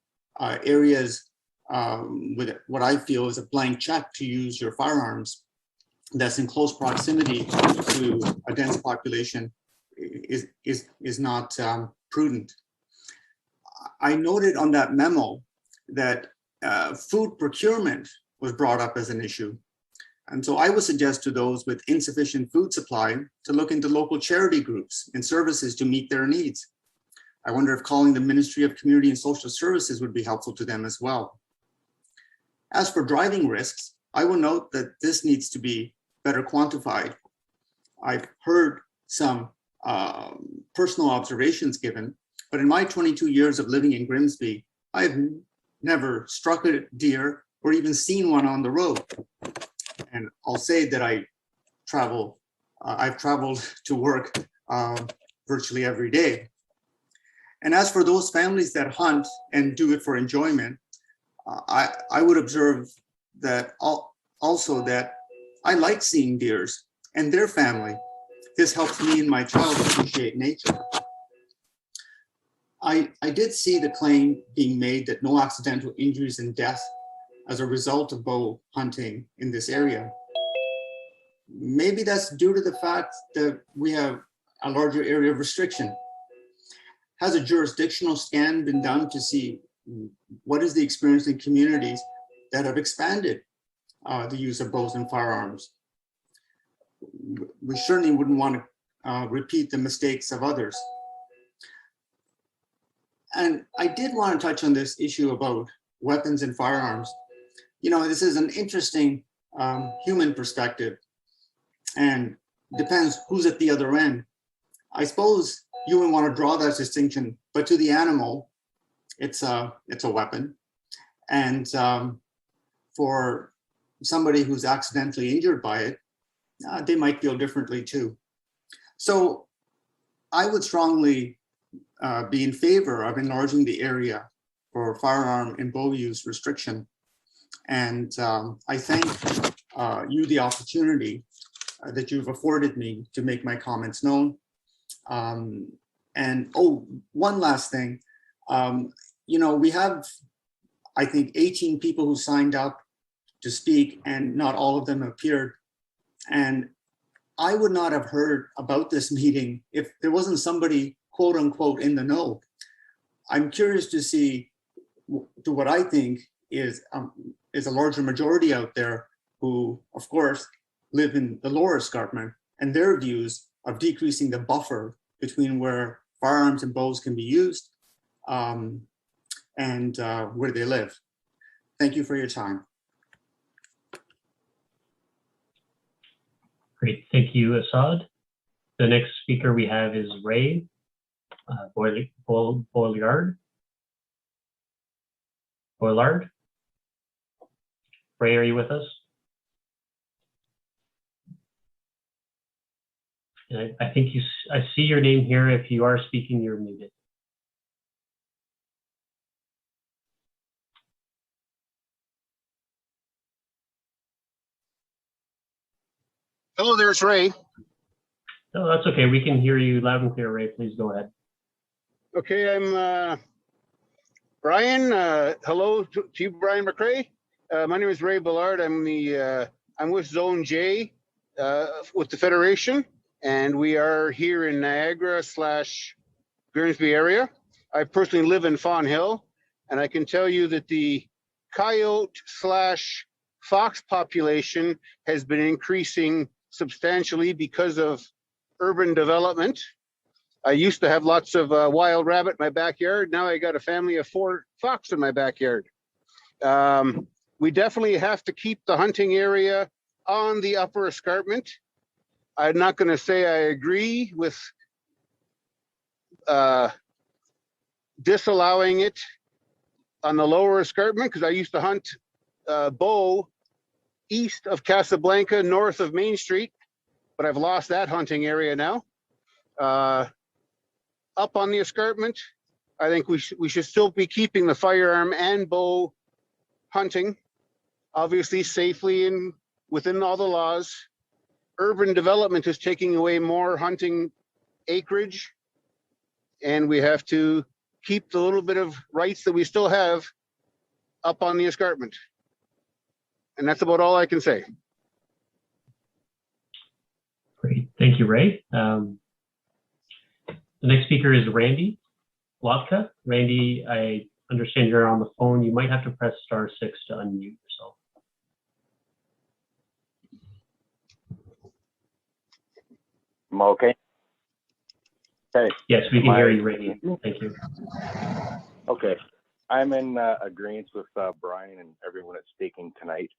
areas with what I feel is a blank check to use your firearms that's in close proximity to a dense population is not prudent. I noted on that memo that food procurement was brought up as an issue. And so I would suggest to those with insufficient food supply to look into local charity groups and services to meet their needs. I wonder if calling the Ministry of Community and Social Services would be helpful to them as well. As for driving risks, I will note that this needs to be better quantified. I've heard some personal observations given, but in my 22 years of living in Grimsby, I've never struck a deer or even seen one on the road. And I'll say that I've traveled to work virtually every day. And as for those families that hunt and do it for enjoyment, I would observe that also that I like seeing deers and their family. This helps me and my child appreciate nature. I did see the claim being made that no accidental injuries and death as a result of bow hunting in this area. Maybe that's due to the fact that we have a larger area of restriction. Has a jurisdictional scan been done to see what is the experience in communities that have expanded the use of bows and firearms? We certainly wouldn't want to repeat the mistakes of others. And I did want to touch on this issue about weapons and firearms. You know, this is an interesting human perspective and depends who's at the other end. I suppose you would want to draw that distinction, but to the animal, it's a weapon. And for somebody who's accidentally injured by it, they might feel differently too. So I would strongly be in favor of enlarging the area for firearm and bow use restriction. And I thank you the opportunity that you've afforded me to make my comments known. And oh, one last thing. You know, we have, I think, 18 people who signed up to speak and not all of them appeared. And I would not have heard about this meeting if there wasn't somebody, quote unquote, in the know. I'm curious to see to what I think is a larger majority out there who, of course, live in the lower escarpment and their views of decreasing the buffer between where firearms and bows can be used and where they live. Thank you for your time. Great, thank you, Assad. The next speaker we have is Ray Boillard. Ray, are you with us? And I think I see your name here. If you are speaking, you're muted. Hello, there's Ray. No, that's okay. We can hear you loud and clear, Ray. Please go ahead. Okay, I'm Brian. Hello to you, Brian Mcrae. My name is Ray Boillard. I'm with Zone J with the Federation, and we are here in Niagara/Grimsby area. I personally live in Fawn Hill, and I can tell you that the coyote/fox population has been increasing substantially because of urban development. I used to have lots of wild rabbit in my backyard. Now I got a family of 4 fox in my backyard. We definitely have to keep the hunting area on the upper escarpment. I'm not going to say I agree with disallowing it on the lower escarpment, because I used to hunt bow east of Casablanca, north of Main Street, but I've lost that hunting area now. Up on the escarpment, I think we should still be keeping the firearm and bow hunting, obviously safely and within all the laws. Urban development is taking away more hunting acreage, and we have to keep the little bit of rights that we still have up on the escarpment. And that's about all I can say. Great, thank you, Ray. The next speaker is Randy Lovka. Randy, I understand you're on the phone. You might have to press *6 to unmute yourself. I'm okay. Okay. Yes, we can hear you, Randy. Thank you. Okay. I'm in agreement with Brian and everyone that's speaking tonight.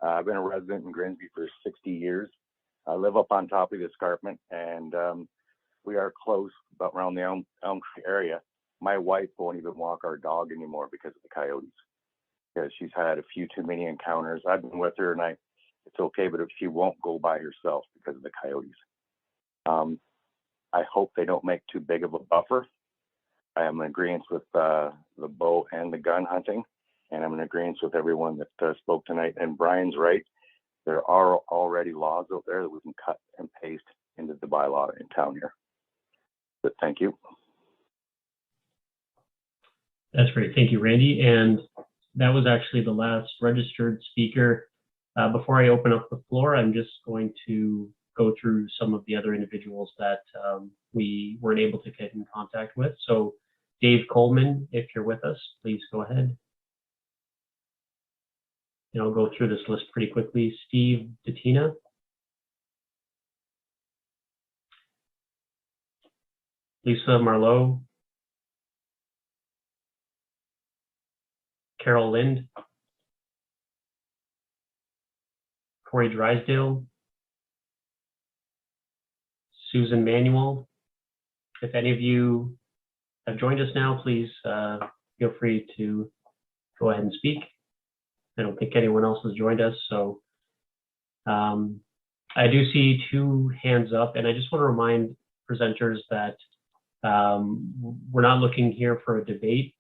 I've been a resident in Grimsby for 60 years. I live up on top of the escarpment, and we are close, but around the Elm Tree area. My wife won't even walk our dog anymore because of the coyotes, because she's had a few too many encounters. I've been with her, and it's okay, but if she won't go by herself because of the coyotes. I hope they don't make too big of a buffer. I am in agreement with the bow and the gun hunting, and I'm in agreement with everyone that spoke tonight. And Brian's right. There are already laws out there that we can cut and paste into the bylaw in town here. But thank you. That's great. Thank you, Randy. And that was actually the last registered speaker. Before I open up the floor, I'm just going to go through some of the other individuals that we weren't able to get in contact with. So Dave Coleman, if you're with us, please go ahead. And I'll go through this list pretty quickly. Steve Datina. Lisa Marlowe. Carol Lind. Corey Drysdale. Susan Manuel. If any of you have joined us now, please feel free to go ahead and speak. I don't think anyone else has joined us, so I do see 2 hands up, and I just want to remind presenters that we're not looking here for a debate.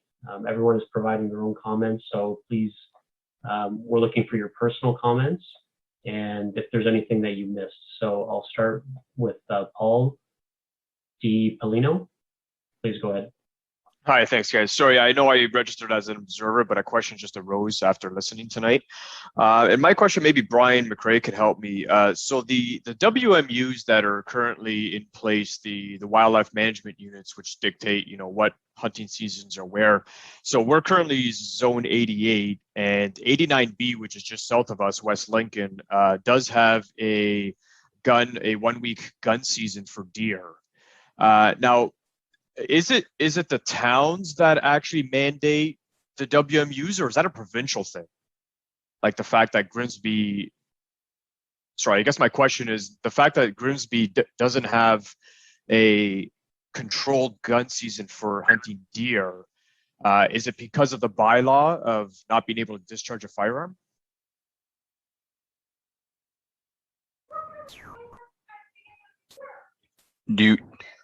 Everyone is providing their own comments, so please, we're looking for your personal comments and if there's anything that you missed. So I'll start with Paul DiPolino. Please go ahead. Hi, thanks, guys. Sorry, I know I registered as an observer, but a question just arose after listening tonight. And my question, maybe Brian Mcrae could help me. So the WMUs that are currently in place, the wildlife management units, which dictate, what hunting seasons are where. So we're currently zone 88, and 89B, which is just south of us, West Lincoln, does have a 1-week gun season for deer. Now, is it the towns that actually mandate the WMUs, or is that a provincial thing? Like the fact that Grimsby, sorry, I guess my question is the fact that Grimsby doesn't have a controlled gun season for hunting deer, is it because of the bylaw of not being able to discharge a firearm?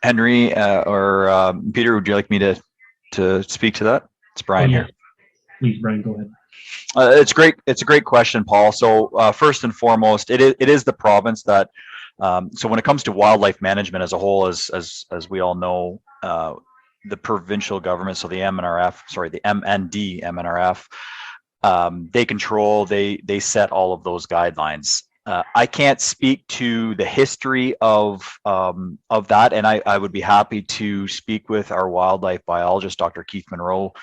Henry or Peter, would you like me to speak to that? It's Brian here. Please, Brian, go ahead. It's great. It's a great question, Paul. So first and foremost, it is the province that. So when it comes to wildlife management as a whole, as we all know, the provincial government, so the MND, MNRF, they control, they set all of those guidelines. I can't speak to the history of that, and I would be happy to speak with our wildlife biologist, Dr. Keith Monroe,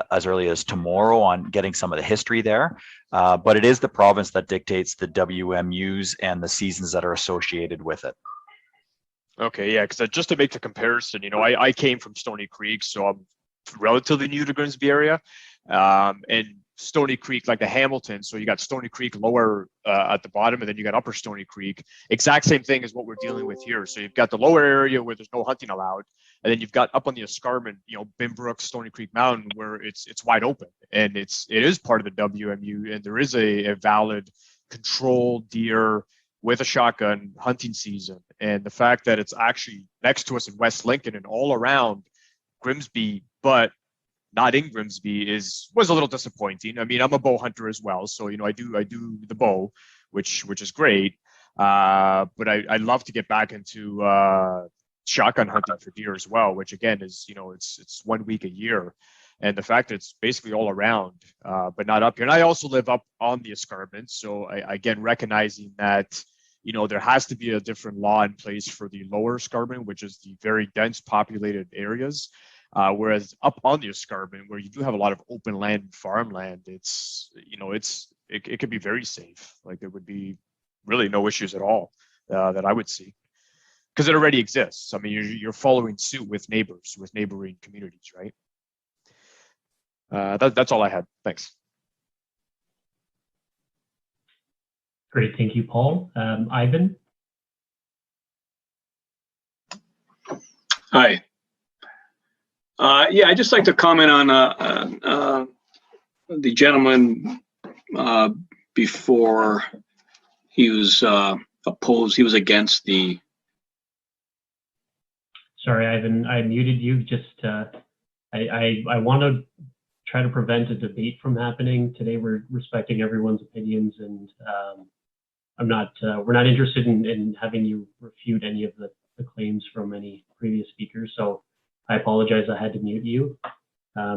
as early as tomorrow on getting some of the history there. But it is the province that dictates the WMUs and the seasons that are associated with it. Okay, yeah, because just to make the comparison, I came from Stony Creek, so I'm relatively new to Grimsby area, and Stony Creek, like the Hamilton, so you got Stony Creek lower at the bottom, and then you got Upper Stony Creek. Exact same thing as what we're dealing with here. So you've got the lower area where there's no hunting allowed, and then you've got up on the escarpment, Binbrook, Stony Creek Mountain, where it's wide open, and it is part of the WMU, and there is a valid controlled deer with a shotgun hunting season. And the fact that it's actually next to us in West Lincoln and all around Grimsby, but not in Grimsby was a little disappointing. I mean, I'm a bow hunter as well, so I do the bow, which is great. But I'd love to get back into shotgun hunting for deer as well, which again is it's 1 week a year, and the fact that it's basically all around, but not up here. And I also live up on the escarpment, so again recognizing that there has to be a different law in place for the lower escarpment, which is the very dense populated areas. Whereas up on the escarpment, where you do have a lot of open land and farmland, it could be very safe. Like there would be really no issues at all that I would see, because it already exists. I mean, you're following suit with neighbors, with neighboring communities, right? That's all I had. Thanks. Great, thank you, Paul. Ivan? Hi. Yeah, I'd just like to comment on the gentleman before he was opposed. He was against the. Sorry, Ivan, I muted you. Just I want to try to prevent a debate from happening today. We're respecting everyone's opinions, and we're not interested in having you refute any of the claims from any previous speakers. So I apologize, I had to mute you.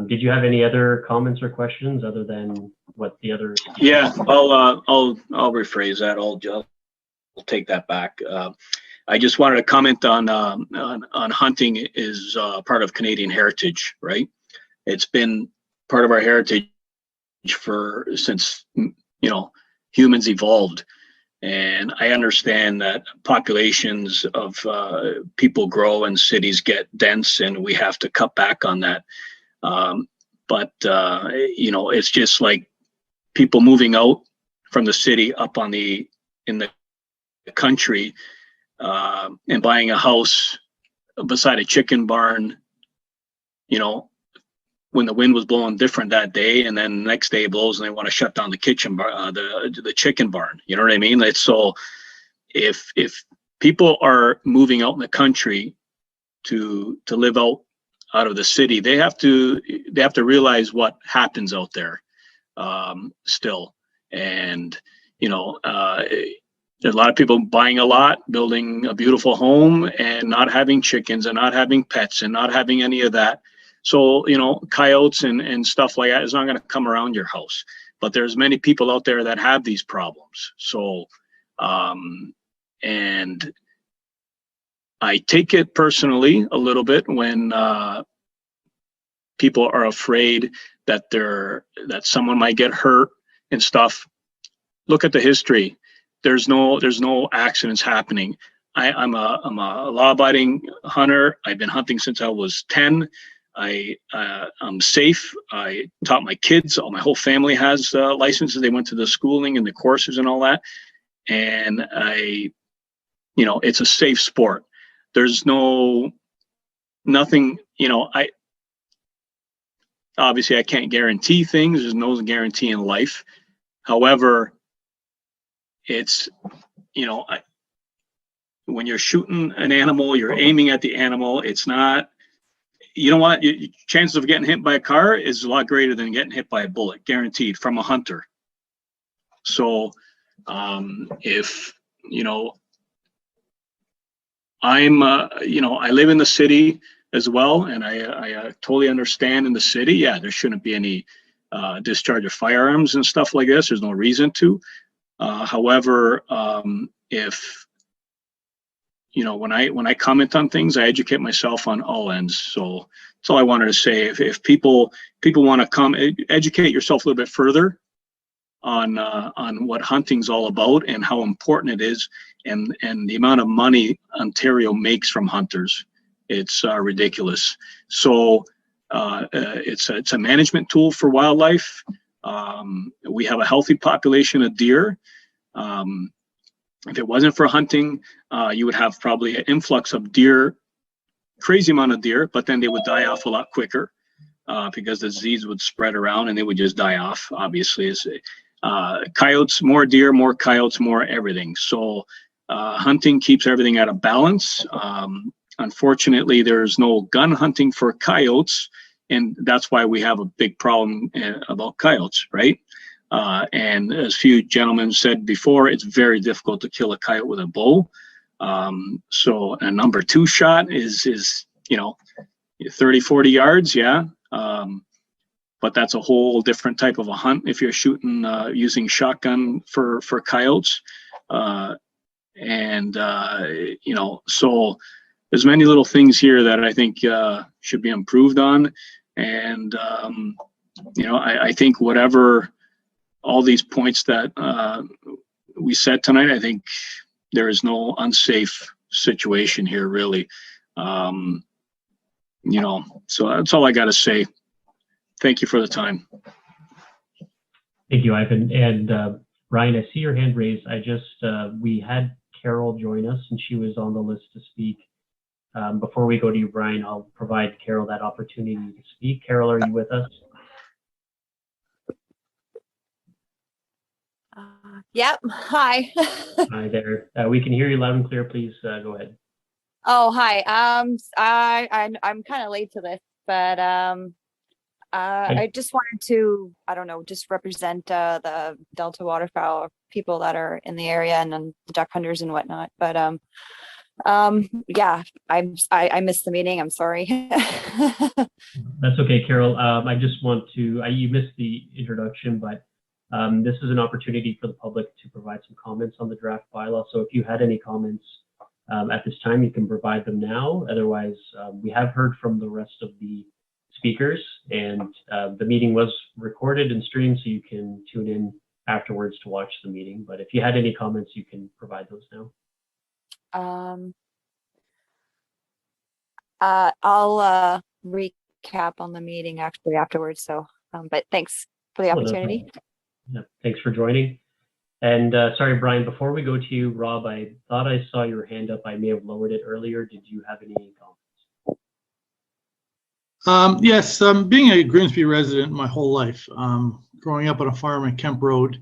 Did you have any other comments or questions other than what the other? Yeah, I'll rephrase that. I'll take that back. I just wanted to comment on hunting is part of Canadian heritage, right? It's been part of our heritage since humans evolved. And I understand that populations of people grow and cities get dense, and we have to cut back on that. But it's just like people moving out from the city up in the country and buying a house beside a chicken barn, when the wind was blowing different that day, and then the next day it blows and they want to shut down the chicken barn. You know what I mean? It's so if people are moving out in the country to live out of the city, they have to realize what happens out there still. And there's a lot of people buying a lot, building a beautiful home, and not having chickens and not having pets and not having any of that. So, coyotes and stuff like that is not going to come around your house. But there's many people out there that have these problems. So, and I take it personally a little bit when people are afraid that someone might get hurt and stuff. Look at the history. There's no accidents happening. I'm a law-abiding hunter. I've been hunting since I was 10. I'm safe. I taught my kids. My whole family has licenses. They went to the schooling and the courses and all that. And it's a safe sport. There's nothing. Obviously I can't guarantee things. There's no guarantee in life. However, it's when you're shooting an animal, you're aiming at the animal. It's not. Chances of getting hit by a car is a lot greater than getting hit by a bullet, guaranteed, from a hunter. So if I live in the city as well, and I totally understand in the city, yeah, there shouldn't be any discharge of firearms and stuff like this. There's no reason to. However, if when I comment on things, I educate myself on all ends. So that's all I wanted to say. If people want to come, educate yourself a little bit further on what hunting's all about and how important it is, and the amount of money Ontario makes from hunters. It's ridiculous. So it's a management tool for wildlife. We have a healthy population of deer. If it wasn't for hunting, you would have probably an influx of deer, crazy amount of deer, but then they would die off a lot quicker because the disease would spread around and they would just die off, obviously. Coyotes, more deer, more coyotes, more everything. So hunting keeps everything at a balance. Unfortunately, there's no gun hunting for coyotes, and that's why we have a big problem about coyotes, right? And as few gentlemen said before, it's very difficult to kill a coyote with a bow. So a number 2 shot is 30, 40 yards, yeah. But that's a whole different type of a hunt if you're shooting using shotgun for coyotes. So there's many little things here that I think should be improved on. And, I think whatever all these points that we said tonight, I think there is no unsafe situation here, really. So that's all I got to say. Thank you for the time. Thank you, Ivan. And Brian, I see your hand raised. We had Carol join us and she was on the list to speak. Before we go to you, Brian, I'll provide Carol that opportunity to speak. Carol, are you with us? Yep. Hi. Hi there. We can hear you loud and clear. Please go ahead. Oh, hi. I'm kind of late to this, but I just wanted to, I don't know, just represent the Delta waterfowl people that are in the area and then the duck hunters and whatnot. But yeah, I missed the meeting. I'm sorry. That's okay, Carol. I just want to, you missed the introduction, but this is an opportunity for the public to provide some comments on the draft bylaw. So if you had any comments at this time, you can provide them now. Otherwise, we have heard from the rest of the speakers, and the meeting was recorded and streamed, so you can tune in afterwards to watch the meeting. But if you had any comments, you can provide those now. I'll recap on the meeting actually afterwards. So, but thanks for the opportunity. Yeah, thanks for joining. And sorry, Brian, before we go to you, Rob, I thought I saw your hand up. I may have lowered it earlier. Did you have any comments? Yes, being a Grimsby resident my whole life, growing up on a farm in Kemp Road,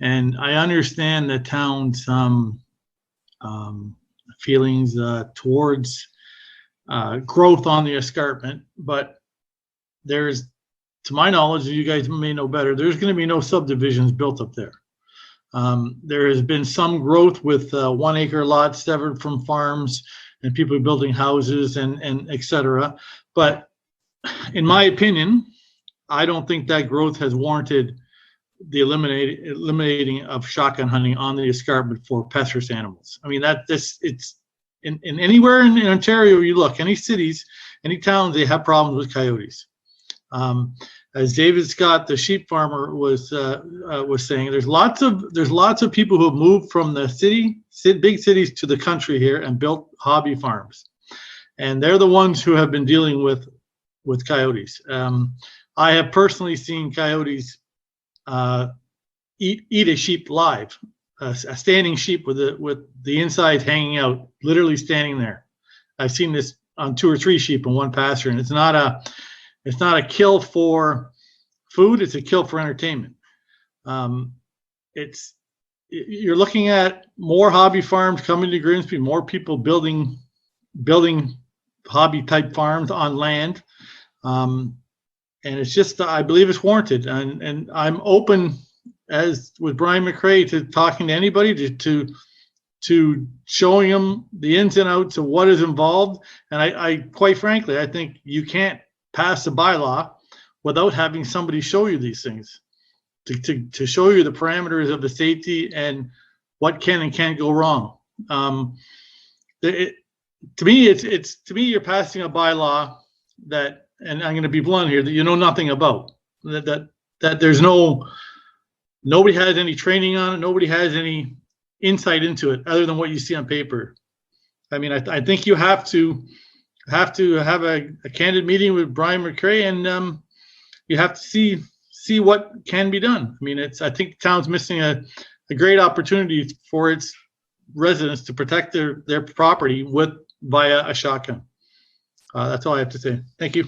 and I understand the town's feelings towards growth on the escarpment, but there's, to my knowledge, you guys may know better, there's going to be no subdivisions built up there. There has been some growth with 1 acre lots severed from farms and people building houses and et cetera. But in my opinion, I don't think that growth has warranted the eliminating of shotgun hunting on the escarpment for pesticides animals. I mean, it's in anywhere in Ontario you look, any cities, any towns, they have problems with coyotes. As David Scott, the sheep farmer, was saying, there's lots of people who have moved from the big cities to the country here and built hobby farms, and they're the ones who have been dealing with coyotes. I have personally seen coyotes eat a sheep live, a standing sheep with the inside hanging out, literally standing there. I've seen this on 2 or 3 sheep in one pasture, and it's not a kill for food, it's a kill for entertainment. You're looking at more hobby farms coming to Grimsby, more people building hobby type farms on land. And it's just, I believe it's warranted. And I'm open, as with Brian Mcrae, to talking to anybody, to showing them the ins and outs of what is involved. And I quite frankly, I think you can't pass a bylaw without having somebody show you these things, to show you the parameters of the safety and what can and can't go wrong. To me, you're passing a bylaw that, and I'm going to be blunt here, that you know nothing about. That there's nobody has any training on it. Nobody has any insight into it other than what you see on paper. I mean, I think you have to have a candid meeting with Brian Mcrae, and you have to see what can be done. I mean, I think the town's missing a great opportunity for its residents to protect their property via a shotgun. That's all I have to say. Thank you.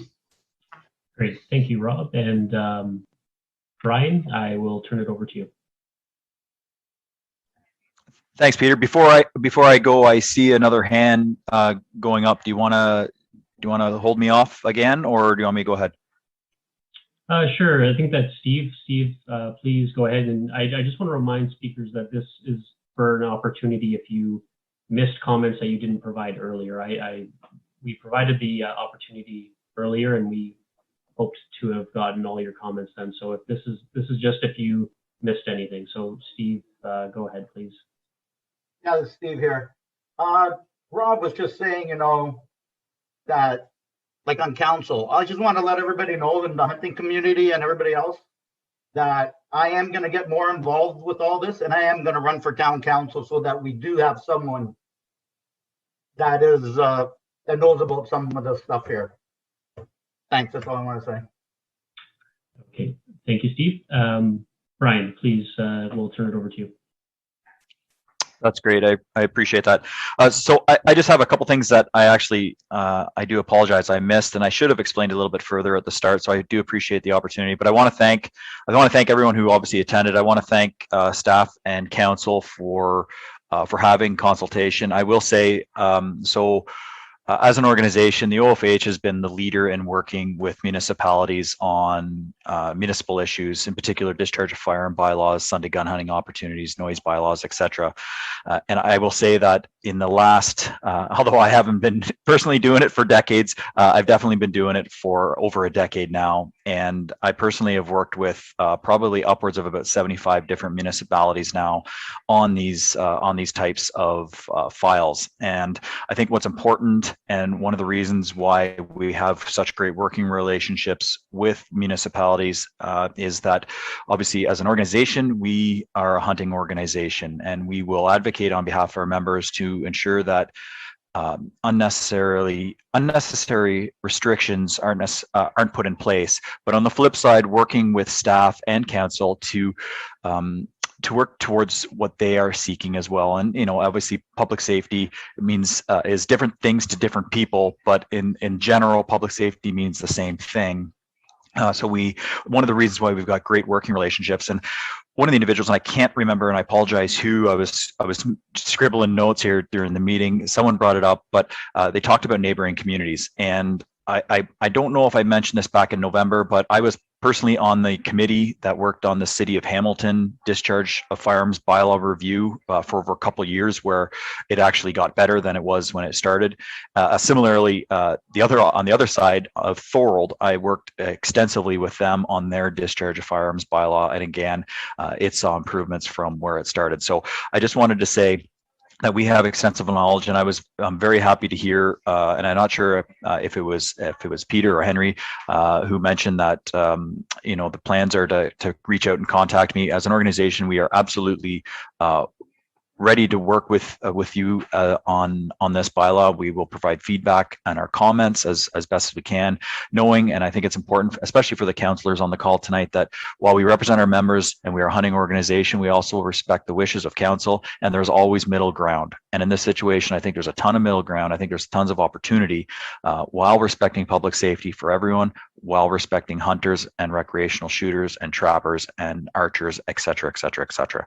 Great. Thank you, Rob. And Brian, I will turn it over to you. Thanks, Peter. Before I go, I see another hand going up. Do you want to hold me off again, or do you want me to go ahead? Sure. I think that's Steve. Steve, please go ahead. And I just want to remind speakers that this is for an opportunity if you missed comments that you didn't provide earlier. We provided the opportunity earlier, and we hoped to have gotten all your comments then. So if this is just if you missed anything. So Steve, go ahead, please. Yeah, this is Steve here. Rob was just saying, that like on council, I just want to let everybody know in the hunting community and everybody else that I am going to get more involved with all this, and I am going to run for town council so that we do have someone that is that knows about some of the stuff here. Thanks. That's all I want to say. Okay. Thank you, Steve. Brian, please, we'll turn it over to you. That's great. I appreciate that. So I just have a couple things that I actually, I do apologize I missed, and I should have explained a little bit further at the start. So I do appreciate the opportunity, but I want to thank everyone who obviously attended. I want to thank staff and council for having consultation. I will say, as an organization, the OFH has been the leader in working with municipalities on municipal issues, in particular discharge of firearm bylaws, Sunday gun hunting opportunities, noise bylaws, etc. And I will say that in the last, although I haven't been personally doing it for decades, I've definitely been doing it for over a decade now. And I personally have worked with probably upwards of about 75 different municipalities now on these types of files. And I think what's important, and one of the reasons why we have such great working relationships with municipalities is that obviously as an organization, we are a hunting organization, and we will advocate on behalf of our members to ensure that unnecessary restrictions aren't put in place. But on the flip side, working with staff and council to work towards what they are seeking as well. And obviously public safety means is different things to different people, but in general, public safety means the same thing. So one of the reasons why we've got great working relationships, and one of the individuals, and I can't remember, and I apologize who, I was scribbling notes here during the meeting, someone brought it up, but they talked about neighboring communities. And I don't know if I mentioned this back in November, but I was personally on the committee that worked on the City of Hamilton Discharge of Firearms bylaw review for over a couple of years, where it actually got better than it was when it started. Similarly, on the other side of Thorold, I worked extensively with them on their Discharge of Firearms bylaw, and again, it saw improvements from where it started. So I just wanted to say that we have extensive knowledge, and I'm very happy to hear, and I'm not sure if it was Peter or Henry who mentioned that the plans are to reach out and contact me. As an organization, we are absolutely ready to work with you on this bylaw. We will provide feedback and our comments as best as we can, knowing, and I think it's important, especially for the councillors on the call tonight, that while we represent our members and we are a hunting organization, we also respect the wishes of council, and there's always middle ground. And in this situation, I think there's a ton of middle ground. I think there's tons of opportunity while respecting public safety for everyone, while respecting hunters and recreational shooters and trappers and archers, et cetera, et cetera, et cetera.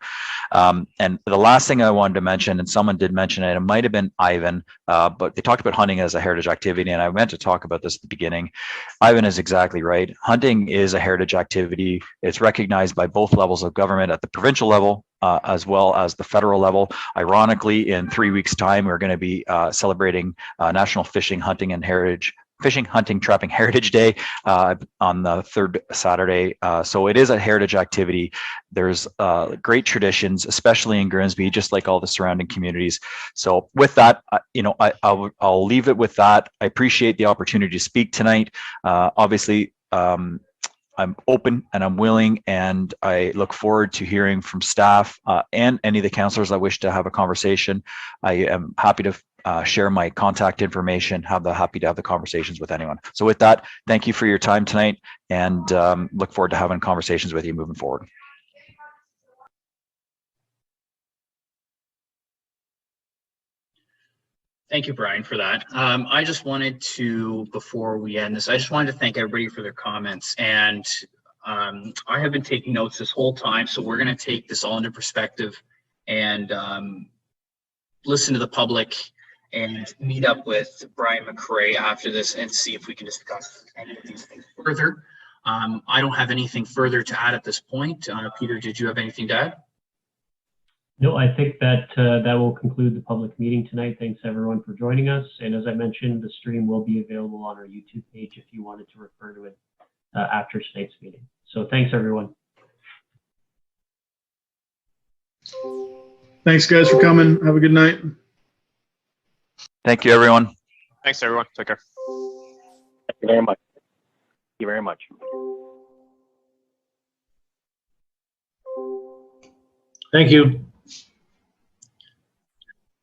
And the last thing I wanted to mention, and someone did mention it might have been Ivan, but they talked about hunting as a heritage activity, and I meant to talk about this at the beginning. Ivan is exactly right. Hunting is a heritage activity. It's recognized by both levels of government, at the provincial level as well as the federal level. Ironically, in 3 weeks' time, we're going to be celebrating National Fishing, Hunting, Trapping Heritage Day on the third Saturday. So it is a heritage activity. There's great traditions, especially in Grimsby, just like all the surrounding communities. So with that, I'll leave it with that. I appreciate the opportunity to speak tonight. Obviously, I'm open and I'm willing, and I look forward to hearing from staff and any of the councillors that wish to have a conversation. I am happy to share my contact information, happy to have the conversations with anyone. So with that, thank you for your time tonight, and look forward to having conversations with you moving forward. Thank you, Brian, for that. I just wanted to, before we end this, I just wanted to thank everybody for their comments. And I have been taking notes this whole time, so we're going to take this all into perspective and listen to the public and meet up with Brian Mcrae after this and see if we can discuss any of these things further. I don't have anything further to add at this point. Peter, did you have anything to add? No, I think that that will conclude the public meeting tonight. Thanks everyone for joining us. And as I mentioned, the stream will be available on our YouTube page if you wanted to refer to it after tonight's meeting. So thanks everyone. Thanks guys for coming. Have a good night. Thank you, everyone. Thanks, everyone. Take care. Thank you very much. Thank you very much. Thank you.